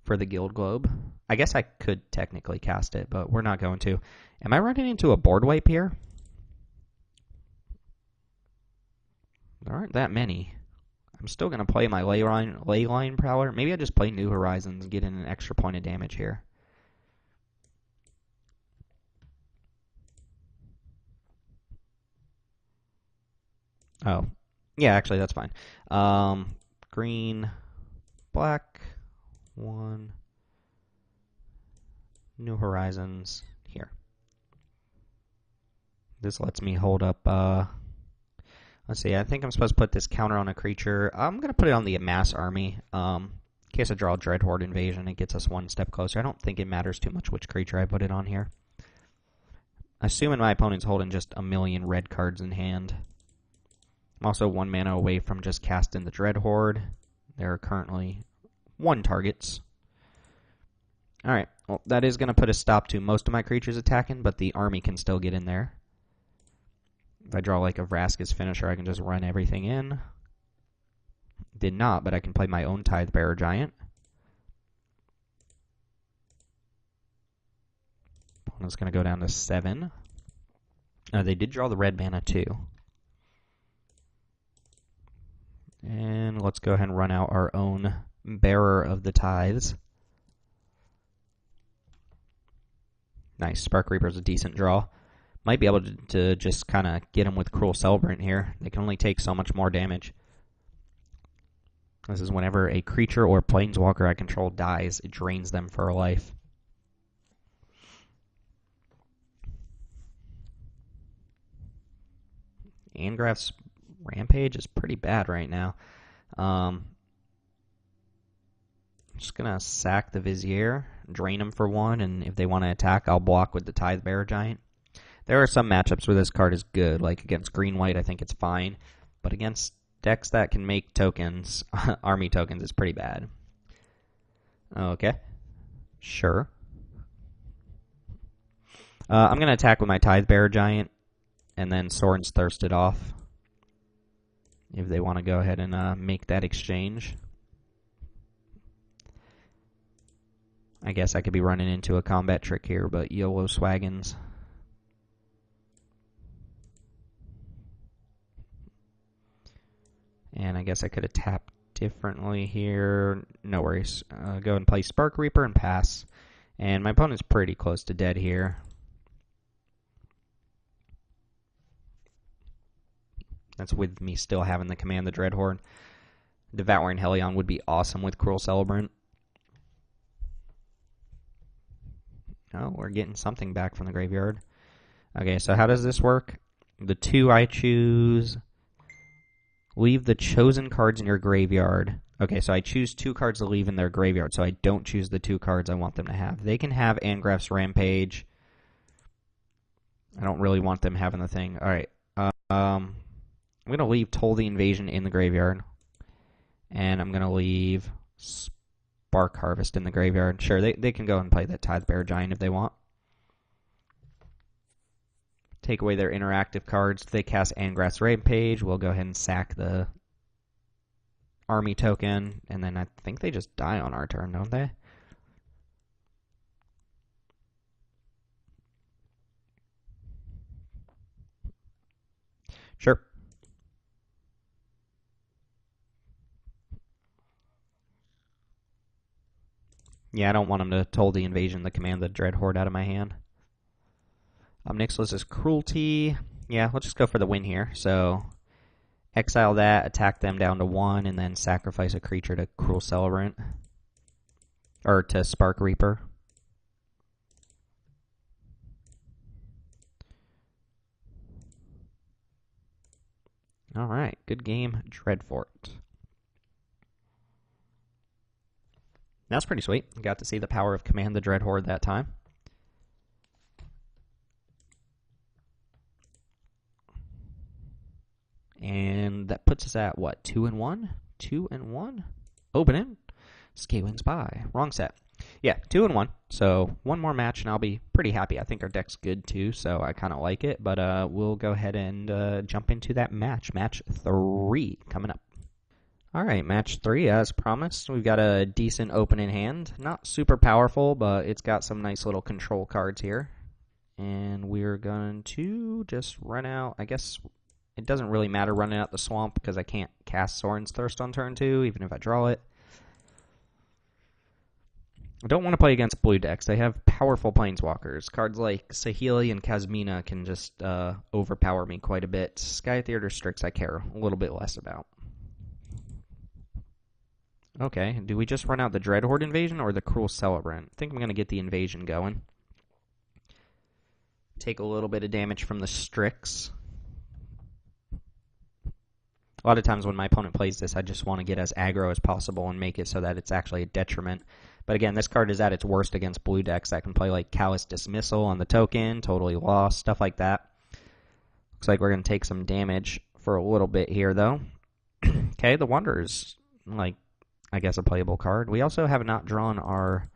for the Guild Globe. I guess I could technically cast it, but we're not going to. Am I running into a board wipe here? There aren't that many. I'm still going to play my Leyline Prowler. Maybe I just play New Horizons and get in an extra point of damage here. Oh. Yeah, actually, that's fine. Green, black, one, New Horizons, here. This lets me hold up, let's see, I think I'm supposed to put this counter on a creature. I'm going to put it on the Amass Army. In case I draw a Dreadhorde Invasion, it gets us one step closer. I don't think it matters too much which creature I put it on here. Assuming my opponent's holding just a million red cards in hand. I'm also 1 mana away from just casting the Dreadhorde. There are currently 1 targets. Alright, well, that is going to put a stop to most of my creatures attacking, but the army can still get in there. If I draw like a Vraska's Finisher, I can just run everything in. Did not, but I can play my own Tidebearer Giant. Opponent's going to go down to 7. They did draw the red mana too. And let's go ahead and run out our own Bearer of the Tithes. Nice. Spark Reaper is a decent draw. Might be able to just kind of get them with Cruel Celebrant here. They can only take so much more damage. This is whenever a creature or planeswalker I control dies, it drains them for a life. Angrath's Rampage is pretty bad right now. I'm just going to sack the Vizier, drain him for 1, and if they want to attack, I'll block with the Tidebearer Giant. There are some matchups where this card is good, like against green-white, I think it's fine. But against decks that can make tokens, army tokens, is pretty bad. Okay. Sure. I'm going to attack with my Tidebearer Giant, and then Sorin's Thirst it off. If they want to go ahead and make that exchange. I guess I could be running into a combat trick here, but YOLO Swaggins. And I guess I could have tapped differently here. No worries. Go ahead and play Spark Reaper and pass. And my opponent's pretty close to dead here. That's with me still having the command the Dreadhorde. Devouring Hellion would be awesome with Cruel Celebrant. Oh, we're getting something back from the graveyard. Okay, so how does this work? The 2 I choose. Leave the chosen cards in your graveyard. Okay, so I choose 2 cards to leave in their graveyard, so I don't choose the 2 cards I want them to have. They can have Angrath's Rampage. I don't really want them having the thing. Alright, I'm going to leave Toll the Invasion in the graveyard. And I'm going to leave Spark Harvest in the graveyard. Sure, they can go and play that Tidebearer Giant if they want. Take away their interactive cards. If they cast Angrath's Rampage, we'll go ahead and sack the army token, and then I think they just die on our turn, don't they? Sure. Yeah, I don't want him to toll the invasion, the command, the Dreadhorde out of my hand. Omnixilus' Cruelty. Yeah, let's just go for the win here. So, exile that, attack them down to 1, and then sacrifice a creature to Cruel Celebrant. Or to Spark Reaper. Alright, good game, Dreadhorde. That's pretty sweet. Got to see the power of Command the Dreadhorde that time. And that puts us at what? 2-1? 2-1? Opening. Scaling's by. Wrong set. Yeah, 2-1. So one more match and I'll be pretty happy. I think our deck's good too, so I kind of like it. But we'll go ahead and jump into that match. Match 3 coming up. Alright, match 3, as promised. We've got a decent opening hand. Not super powerful, but it's got some nice little control cards here. And we're going to just run out. I guess it doesn't really matter running out the swamp because I can't cast Sorin's Thirst on turn 2, even if I draw it. I don't want to play against blue decks. They have powerful Planeswalkers. Cards like Saheeli and Kazmina can just overpower me quite a bit. Sky Theater Strix I care a little bit less about. Okay, do we just run out the Dreadhorde invasion or the Cruel Celebrant? I think I'm going to get the invasion going. Take a little bit of damage from the Strix. A lot of times when my opponent plays this, I just want to get as aggro as possible and make it so that it's actually a detriment. But again, this card is at its worst against blue decks that can play like Callous Dismissal on the token, Totally Lost, stuff like that. Looks like we're going to take some damage for a little bit here, though. Okay, the Wanderer's, like, I guess a playable card. We also have not drawn our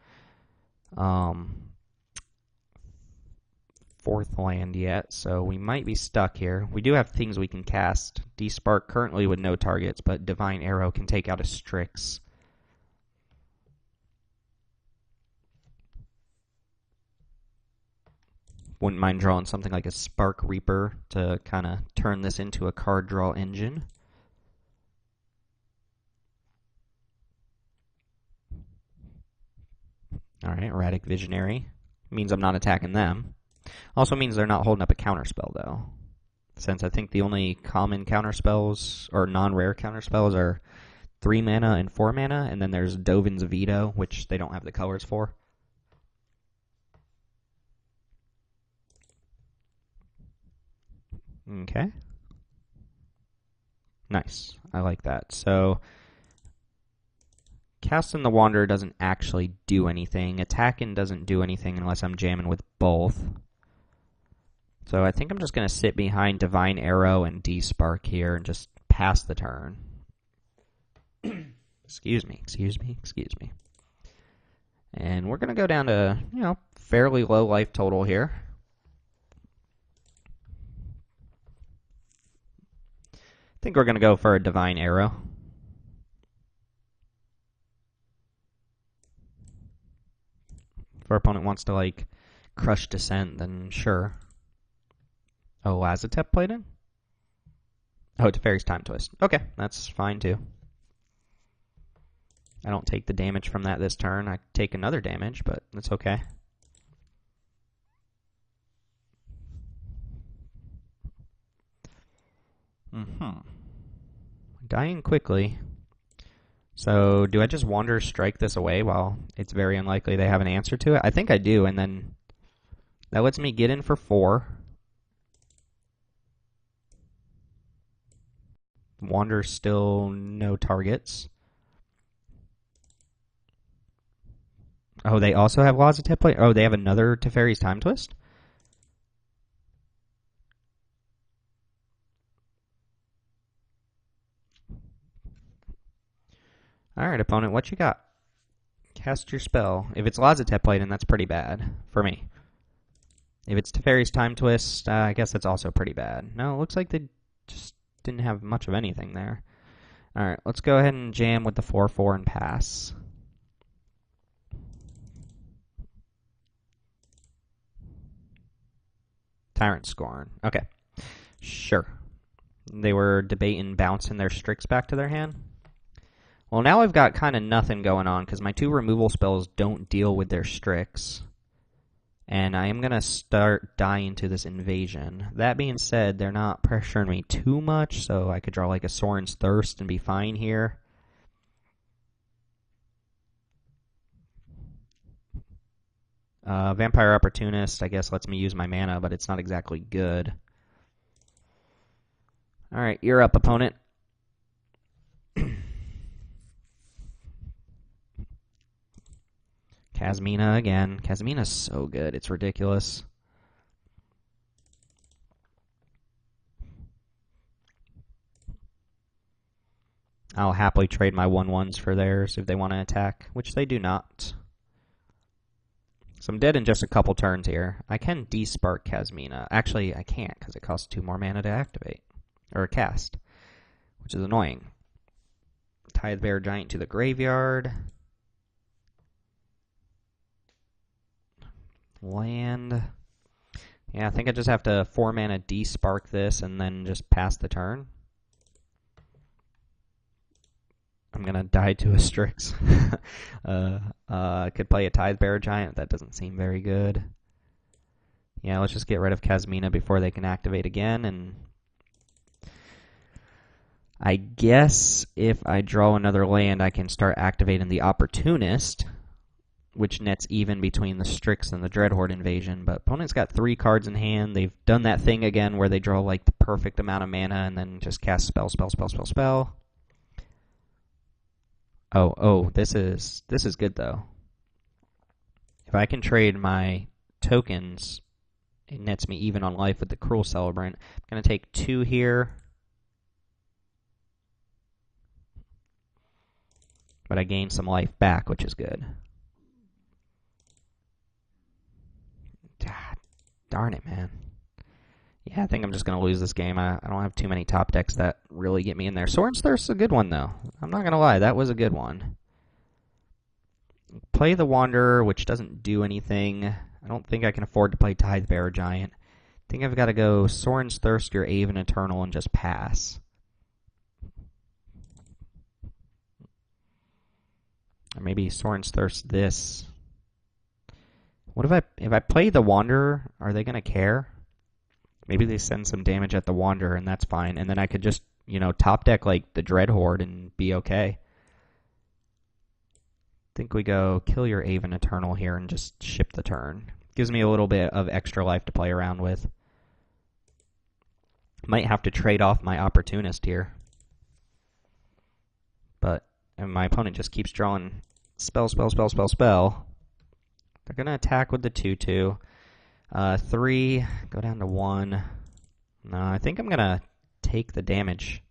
4th land yet, so we might be stuck here. We do have things we can cast. Despark currently with no targets, but Divine Arrow can take out a Strix. Wouldn't mind drawing something like a Spark Reaper to kind of turn this into a card draw engine. Alright, Erratic Visionary. Means I'm not attacking them. Also means they're not holding up a counterspell, though. Since I think the only common counterspells, or non-rare counterspells, are 3 mana and 4 mana, and then there's Dovin's Veto, which they don't have the colors for. Okay. Nice. I like that. So, casting the Wanderer doesn't actually do anything. Attacking doesn't do anything unless I'm jamming with both. So I think I'm just going to sit behind Divine Arrow and Despark here and just pass the turn. Excuse me. And we're going to go down to, fairly low life total here. I think we're going to go for a Divine Arrow. If our opponent wants to, like, crush Descent, then sure. Oh, Lazotep played in? Oh, Teferi's Time Twist. Okay, that's fine too. I don't take the damage from that this turn. I take another damage, but that's okay. Dying quickly. So, do I just Wander Strike this away while it's very unlikely they have an answer to it? I think I do, and then that lets me get in for 4. Wander still no targets. Oh, they also have Lazotep play? Oh, they have another Teferi's Time Twist? Alright, opponent, what you got? Cast your spell. If it's Lazotep played in, that's pretty bad for me. If it's Teferi's Time Twist, I guess that's also pretty bad. No, it looks like they just didn't have much of anything there. Alright, let's go ahead and jam with the 4/4 and pass. Tyrant Scorn. Okay. Sure. They were debating bouncing their Strix back to their hand. Well, now I've got kind of nothing going on because my 2 removal spells don't deal with their Strix. And I am going to start dying to this invasion. That being said, they're not pressuring me too much, so I could draw like a Sorin's Thirst and be fine here. Vampire Opportunist, I guess, lets me use my mana, but it's not exactly good. Alright, you're up, opponent. Kasmina again. Kasmina's so good, it's ridiculous. I'll happily trade my 1/1s for theirs if they want to attack, which they do not. So I'm dead in just a couple turns here. I can despark Kasmina. Actually, I can't because it costs 2 more mana to activate. Or cast. Which is annoying. Tidebearer Giant to the graveyard. Land. Yeah, I think I just have to 4 mana despark this and then just pass the turn. I'm gonna die to a Strix. I could play a Tidebearer Giant. That doesn't seem very good. Yeah, let's just get rid of Kasmina before they can activate again. And I guess if I draw another land, I can start activating the Opportunist, which nets even between the Strix and the Dreadhorde invasion. But opponent's got 3 cards in hand. They've done that thing again where they draw like the perfect amount of mana and then just cast spell, spell, spell, spell, spell. Oh, this is good though. If I can trade my tokens, it nets me even on life with the Cruel Celebrant. I'm going to take 2 here. But I gain some life back, which is good. God, darn it, man. Yeah, I think I'm just going to lose this game. I don't have too many top decks that really get me in there. Sorin's Thirst is a good one, though. I'm not going to lie, that was a good one. Play the Wanderer, which doesn't do anything. I don't think I can afford to play Tidebearer Giant. I think I've got to go Sorin's Thirst or Aven Eternal and just pass. Or maybe Sorin's Thirst this. What if I play the Wanderer, are they going to care? Maybe they send some damage at the Wanderer, and that's fine. And then I could just, top deck like the Dreadhorde and be okay. I think we go kill your Aven Eternal here and just ship the turn. Gives me a little bit of extra life to play around with. Might have to trade off my Opportunist here. But my opponent just keeps drawing spell, spell, spell, spell, spell. They're going to attack with the 2/2. 3, go down to 1. No, I think I'm going to take the damage.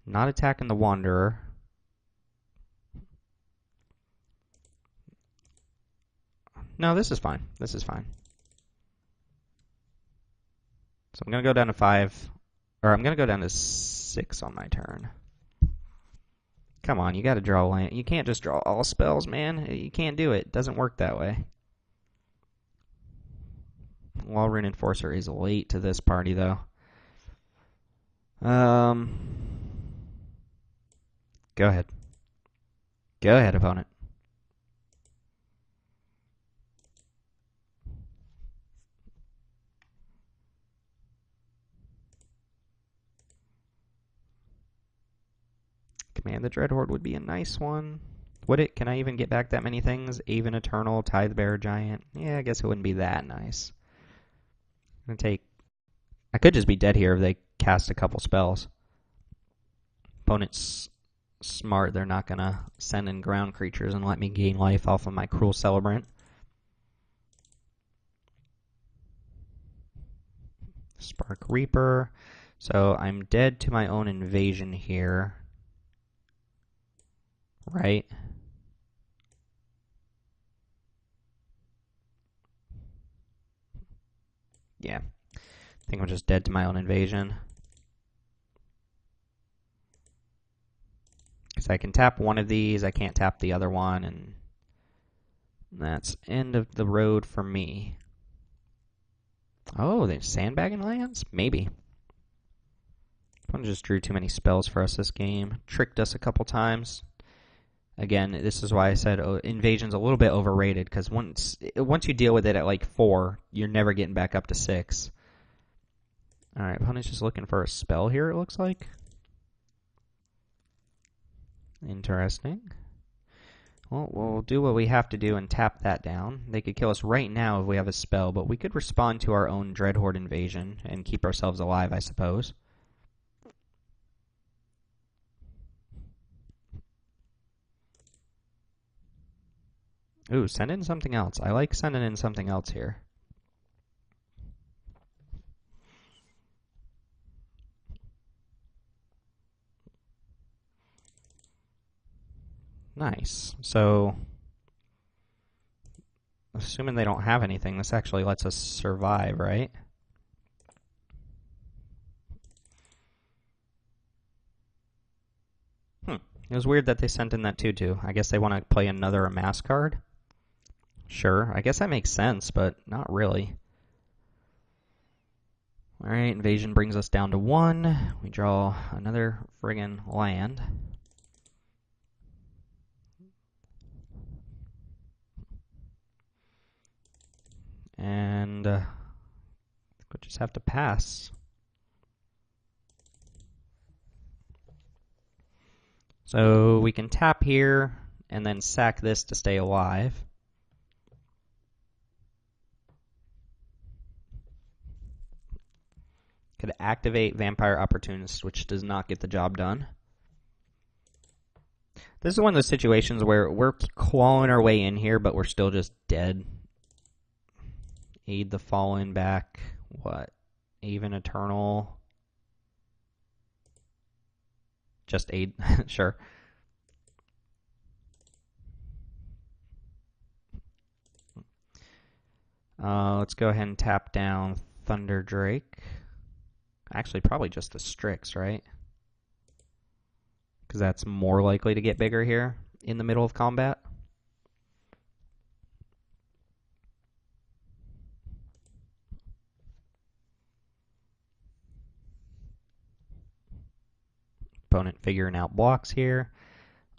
Not attacking the Wanderer. No, this is fine. This is fine. So I'm going to go down to 5. Or I'm going to go down to 6 on my turn. Come on, you got to draw land. You can't just draw all spells, man. You can't do it. It doesn't work that way. Wallrune Enforcer is late to this party, though. Go ahead. Go ahead, opponent. Command the Dreadhorde would be a nice one. Would it? Can I even get back that many things? Aven Eternal, Tidebearer Giant. Yeah, I guess it wouldn't be that nice. I'm gonna take. I could just be dead here if they cast a couple spells. Opponent's smart. They're not gonna send in ground creatures and let me gain life off of my Cruel Celebrant. Spark Reaper. So I'm dead to my own invasion here. Right? I Yeah. I think I'm just dead to my own invasion. Because I can tap one of these, I can't tap the other one, and that's end of the road for me. Oh, they're sandbagging lands? Maybe. Opponent just drew too many spells for us this game. Tricked us a couple times. Again, this is why I said Invasion's a little bit overrated, because once you deal with it at like 4, you're never getting back up to 6. Alright, opponent's just looking for a spell here, it looks like. Interesting. Well, we'll do what we have to do and tap that down. They could kill us right now if we have a spell, but we could respond to our own Dreadhorde invasion and keep ourselves alive, I suppose. Ooh, send in something else. I like sending in something else here. Nice. So, assuming they don't have anything, this actually lets us survive, right? It was weird that they sent in that 2/2. I guess they want to play another Amass card? Sure, I guess that makes sense, but not really. Alright, invasion brings us down to 1. We draw another friggin' land. And we'll just have to pass. So we can tap here and then sack this to stay alive. Could activate Vampire Opportunist, which does not get the job done. This is one of those situations where we're clawing our way in here, but we're still just dead. Aid the Fallen back. What? Even Eternal. Just aid. Sure. Let's go ahead and tap down Thunder Drake. Actually, probably just the Strix, right? Because that's more likely to get bigger here in the middle of combat. Opponent figuring out blocks here.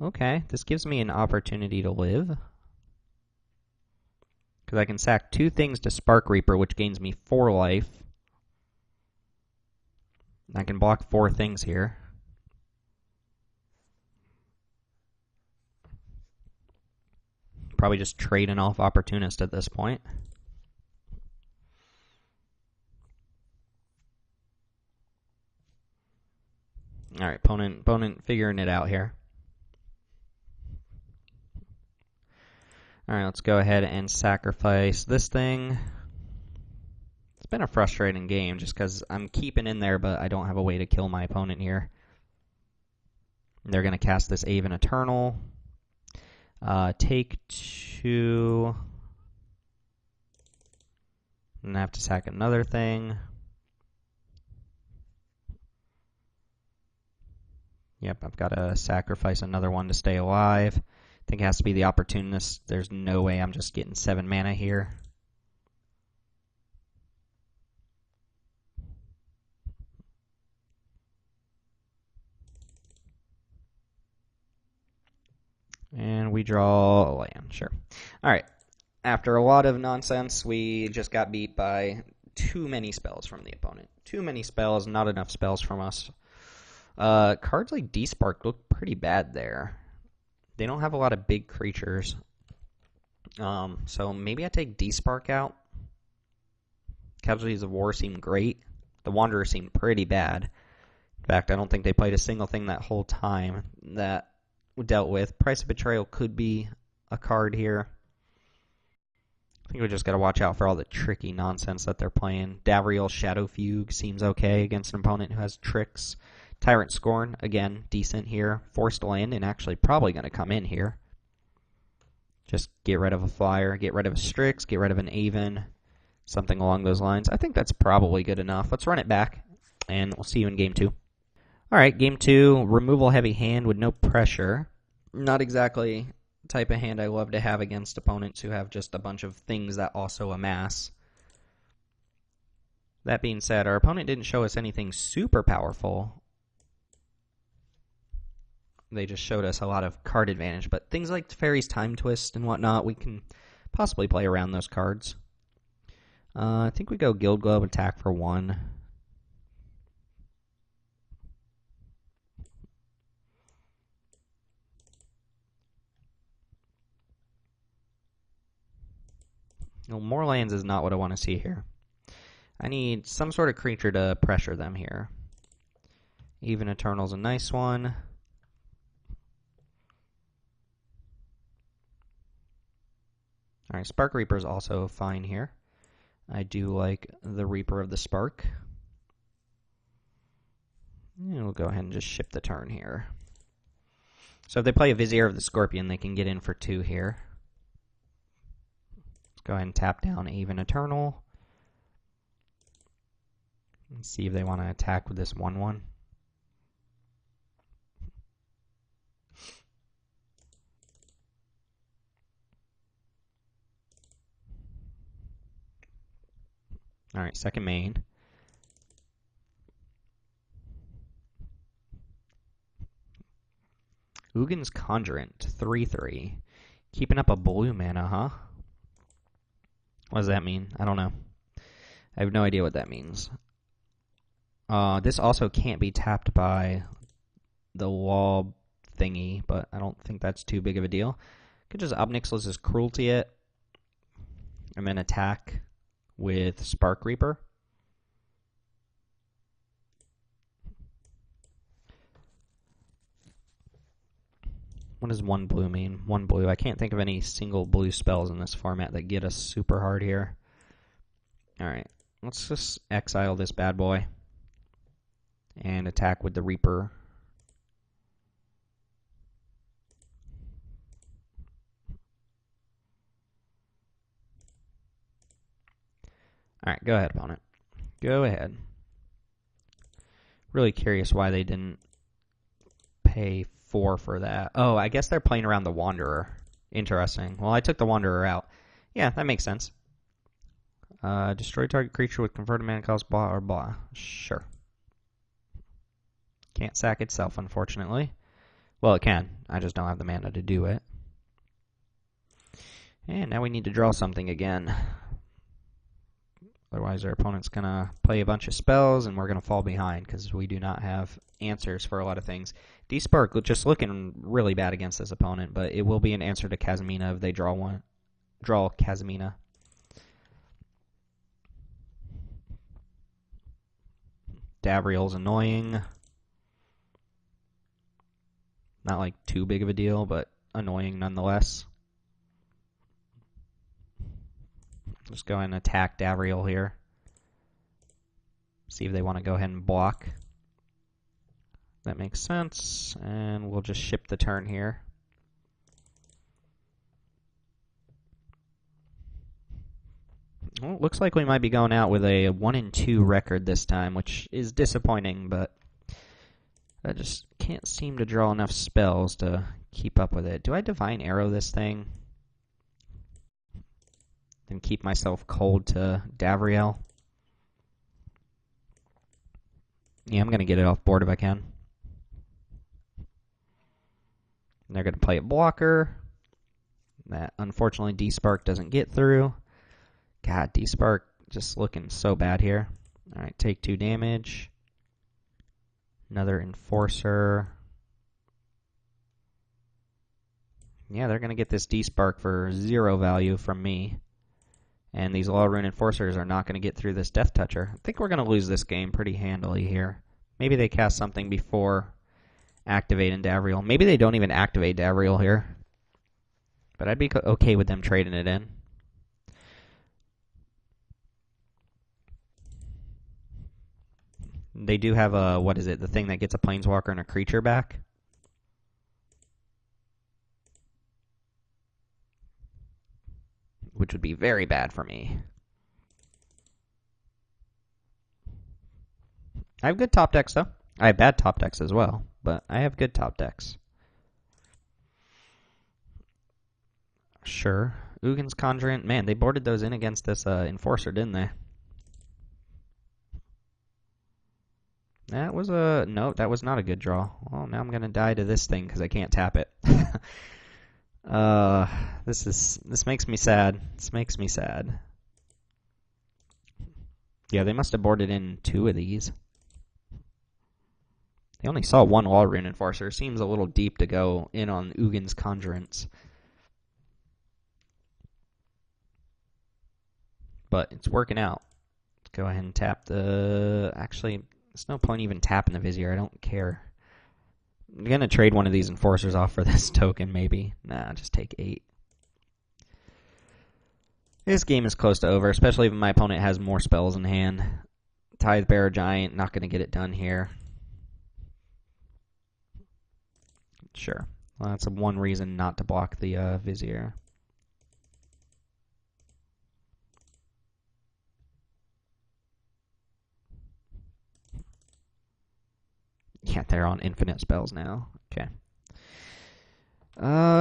Okay, this gives me an opportunity to live. Because I can sack 2 things to Spark Reaper, which gains me 4 life. I can block 4 things here. Probably just trading off Opportunist at this point. Alright, opponent figuring it out here. Alright, let's go ahead and sacrifice this thing. It's been a frustrating game just because I'm keeping in there, but I don't have a way to kill my opponent here. They're going to cast this Aven Eternal. Take 2. And I have to sack another thing. Yep, I've got to sacrifice another one to stay alive. I think it has to be the Opportunist. There's no way I'm just getting 7 mana here. And we draw a land, sure. Alright, after a lot of nonsense, we just got beat by too many spells from the opponent. Too many spells, not enough spells from us. Cards like Despark look pretty bad there. They don't have a lot of big creatures. So maybe I take Despark out. Casualties of War seem great. The Wanderer seemed pretty bad. In fact, I don't think they played a single thing that whole time that we dealt with. Price of Betrayal could be a card here. I think we just got to watch out for all the tricky nonsense that they're playing. Davriel Shadow Fugue seems okay against an opponent who has tricks. Tyrant Scorn, again, decent here. Forced Land, and actually probably going to come in here. Just get rid of a flyer, get rid of a Strix, get rid of an Aven. Something along those lines. I think that's probably good enough. Let's run it back, and we'll see you in game 2. All right, game 2, removal heavy hand with no pressure. Not exactly the type of hand I love to have against opponents who have just a bunch of things that also amass. That being said, our opponent didn't show us anything super powerful. They just showed us a lot of card advantage, but things like Fairy's Time Twist and whatnot, we can possibly play around those cards. I think we go Guild Globe, attack for 1. No, more lands is not what I want to see here. I need some sort of creature to pressure them here. Even Eternal's a nice one. Alright, Spark Reaper is also fine here. I do like the Reaper of the Spark. And we'll go ahead and just ship the turn here. So if they play a Vizier of the Scorpion, they can get in for 2 here. Let's go ahead and tap down Even Eternal. And see if they want to attack with this 1/1. Alright, second main. Ugin's Conjurant, 3/3. Keeping up a blue mana, huh? What does that mean? I don't know. I have no idea what that means. This also can't be tapped by the wall thingy, but I don't think that's too big of a deal. Could just Obnixilus's Cruelty it, and then attack with Spark Reaper. What does 1 blue mean? 1 blue. I can't think of any single blue spells in this format that get us super hard here. Alright, let's just exile this bad boy and attack with the Reaper. Alright, go ahead, opponent. Go ahead. Really curious why they didn't pay 4 for that. Oh, I guess they're playing around the Wanderer. Interesting. Well, I took the Wanderer out. Yeah, that makes sense. Destroy target creature with converted mana cost, blah or blah. Sure. Can't sack itself, unfortunately. Well, it can. I just don't have the mana to do it. And now we need to draw something again. Otherwise, our opponent's going to play a bunch of spells, and we're going to fall behind because we do not have answers for a lot of things. Despark just looking really bad against this opponent, but it will be an answer to Kazumina if they draw Kazumina. Davriel's annoying. Not like too big of a deal, but annoying nonetheless. Just go ahead and attack Davriel here. See if they want to go ahead and block. That makes sense. And we'll just ship the turn here. Well, it looks like we might be going out with a 1-2 record this time, which is disappointing, but I just can't seem to draw enough spells to keep up with it. Do I Divine Arrow this thing? And keep myself cold to Davriel? Yeah, I'm going to get it off board if I can. And they're going to play a blocker. That, unfortunately, Despark doesn't get through. God, Despark just looking so bad here. Alright, take 2 damage. Another Enforcer. Yeah, they're going to get this Despark for 0 value from me. And these Law Rune Enforcers are not going to get through this Death Toucher. I think we're going to lose this game pretty handily here. Maybe they cast something before activating Davriel. Maybe they don't even activate Davriel here. But I'd be okay with them trading it in. They do have a, what is it, the thing that gets a Planeswalker and a creature back? Which would be very bad for me. I have good top decks, though. I have bad top decks as well, but I have good top decks. Sure. Ugin's Conjurant. Man, they boarded those in against this Enforcer, didn't they? That was a... No, that was not a good draw. Well, now I'm going to die to this thing because I can't tap it. This makes me sad. This makes me sad. Yeah, they must have boarded in 2 of these. They only saw 1 Wall Rune Enforcer. Seems a little deep to go in on Ugin's Conjurants. But it's working out. Let's go ahead and tap the... Actually, there's no point even tapping the Vizier. I don't care. I'm going to trade one of these Enforcers off for this token, maybe. Nah, just take 8. This game is close to over, especially if my opponent has more spells in hand. Tidebearer Giant, not going to get it done here. Sure. Well, that's one reason not to block the Vizier. Yeah, they're on infinite spells now. Okay.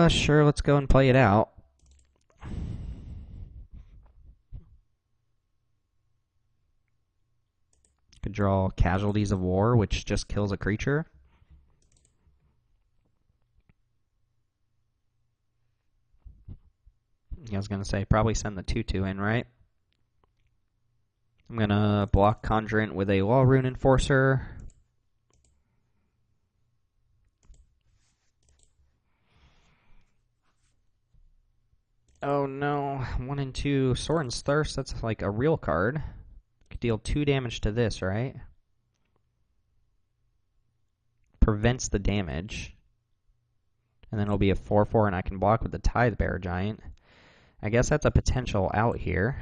Sure, let's go and play it out. Could draw Casualties of War, which just kills a creature. I was going to say, probably send the 2/2 in, right? I'm going to block Conjurant with a Wall Rune Enforcer. Oh no, 1 and 2. Sorin's Thirst, that's like a real card. Could deal 2 damage to this, right? Prevents the damage. And then it'll be a 4/4 and I can block with the Tidebearer Giant. I guess that's a potential out here.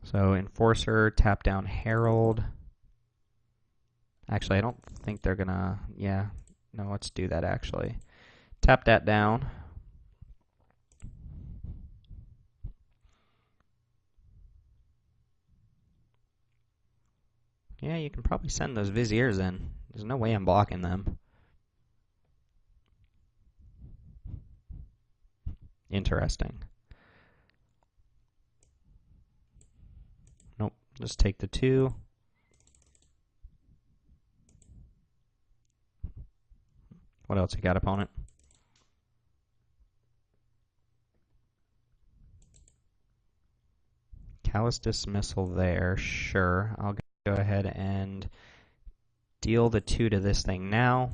So Enforcer, tap down Herald. Actually, I don't think they're gonna... Yeah, no, let's do that actually. Tap that down. Yeah, you can probably send those Viziers in. There's no way I'm blocking them. Interesting. Nope, just take the 2. What else you got, opponent? Callous Dismissal there, sure. I'll go ahead and deal the 2 to this thing now.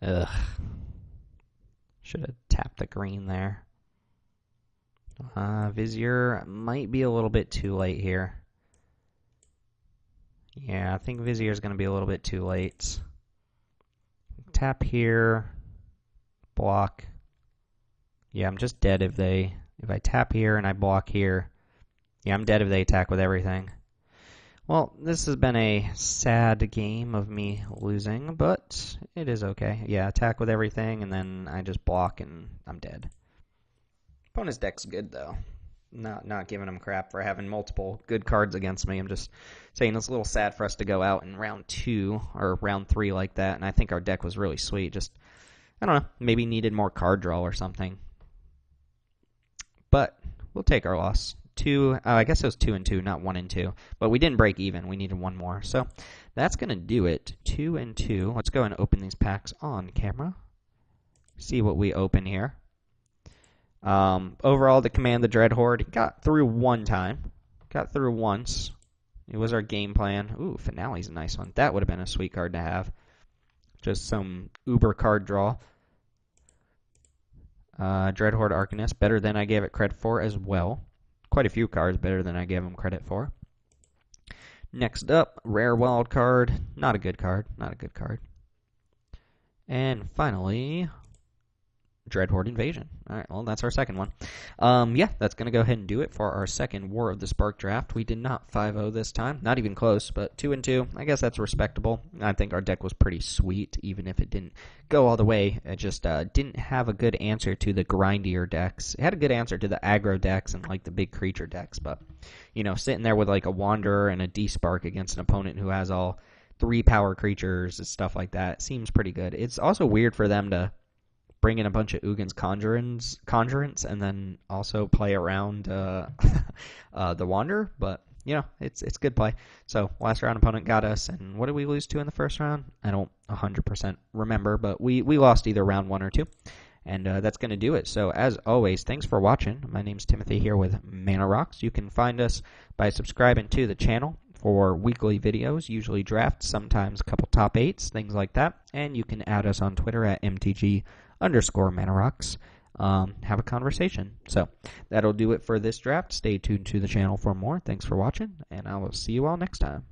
Ugh. Should have tapped the green there. Vizier might be a little bit too late here. Yeah, I think Vizier is going to be a little bit too late. Tap here. Block. Yeah, I'm just dead if I tap here and I block here. Yeah, I'm dead if they attack with everything. Well, this has been a sad game of me losing, but it is okay. Yeah, attack with everything, and then I just block and I'm dead. Opponent's deck's good, though. Not giving him crap for having multiple good cards against me. I'm just saying it's a little sad for us to go out in round 2 or round 3 like that, and I think our deck was really sweet. Just, I don't know, maybe needed more card draw or something. But we'll take our loss. I guess it was 2 and 2, not 1 and 2. But we didn't break even. We needed 1 more. So that's going to do it. 2 and 2. Let's go and open these packs on camera. See what we open here. Overall, to command the Dreadhorde, got through 1 time. Got through once. It was our game plan. Ooh, Finale's a nice one. That would have been a sweet card to have. Just some uber card draw. Dreadhorde Arcanist, better than I gave it credit for as well. Quite a few cards better than I gave them credit for. Next up, Rare Wild Card. Not a good card. Not a good card. And finally, Dreadhorde Invasion. All right, well, that's our second one. Yeah, that's going to go ahead and do it for our second War of the Spark draft. We did not 5-0 this time. Not even close, but 2-2. I guess that's respectable. I think our deck was pretty sweet, even if it didn't go all the way. It just didn't have a good answer to the grindier decks. It had a good answer to the aggro decks and, like, the big creature decks, but, you know, sitting there with, like, a Wanderer and a D-Spark against an opponent who has all 3 power creatures and stuff like that seems pretty good. It's also weird for them to bring in a bunch of Ugin's Conjurants and then also play around the Wanderer, but you know, it's good play. So last round opponent got us, and what did we lose to in the first round? I don't 100% remember, but we lost either round 1 or 2, and that's going to do it. So as always, thanks for watching. My name's Timothy here with Mana Rocks. You can find us by subscribing to the channel for weekly videos, usually drafts, sometimes a couple top 8s, things like that. And you can add us on Twitter at MTG_Mana Rocks. Have a conversation. So that'll do it for this draft. Stay tuned to the channel for more. Thanks for watching, and I will see you all next time.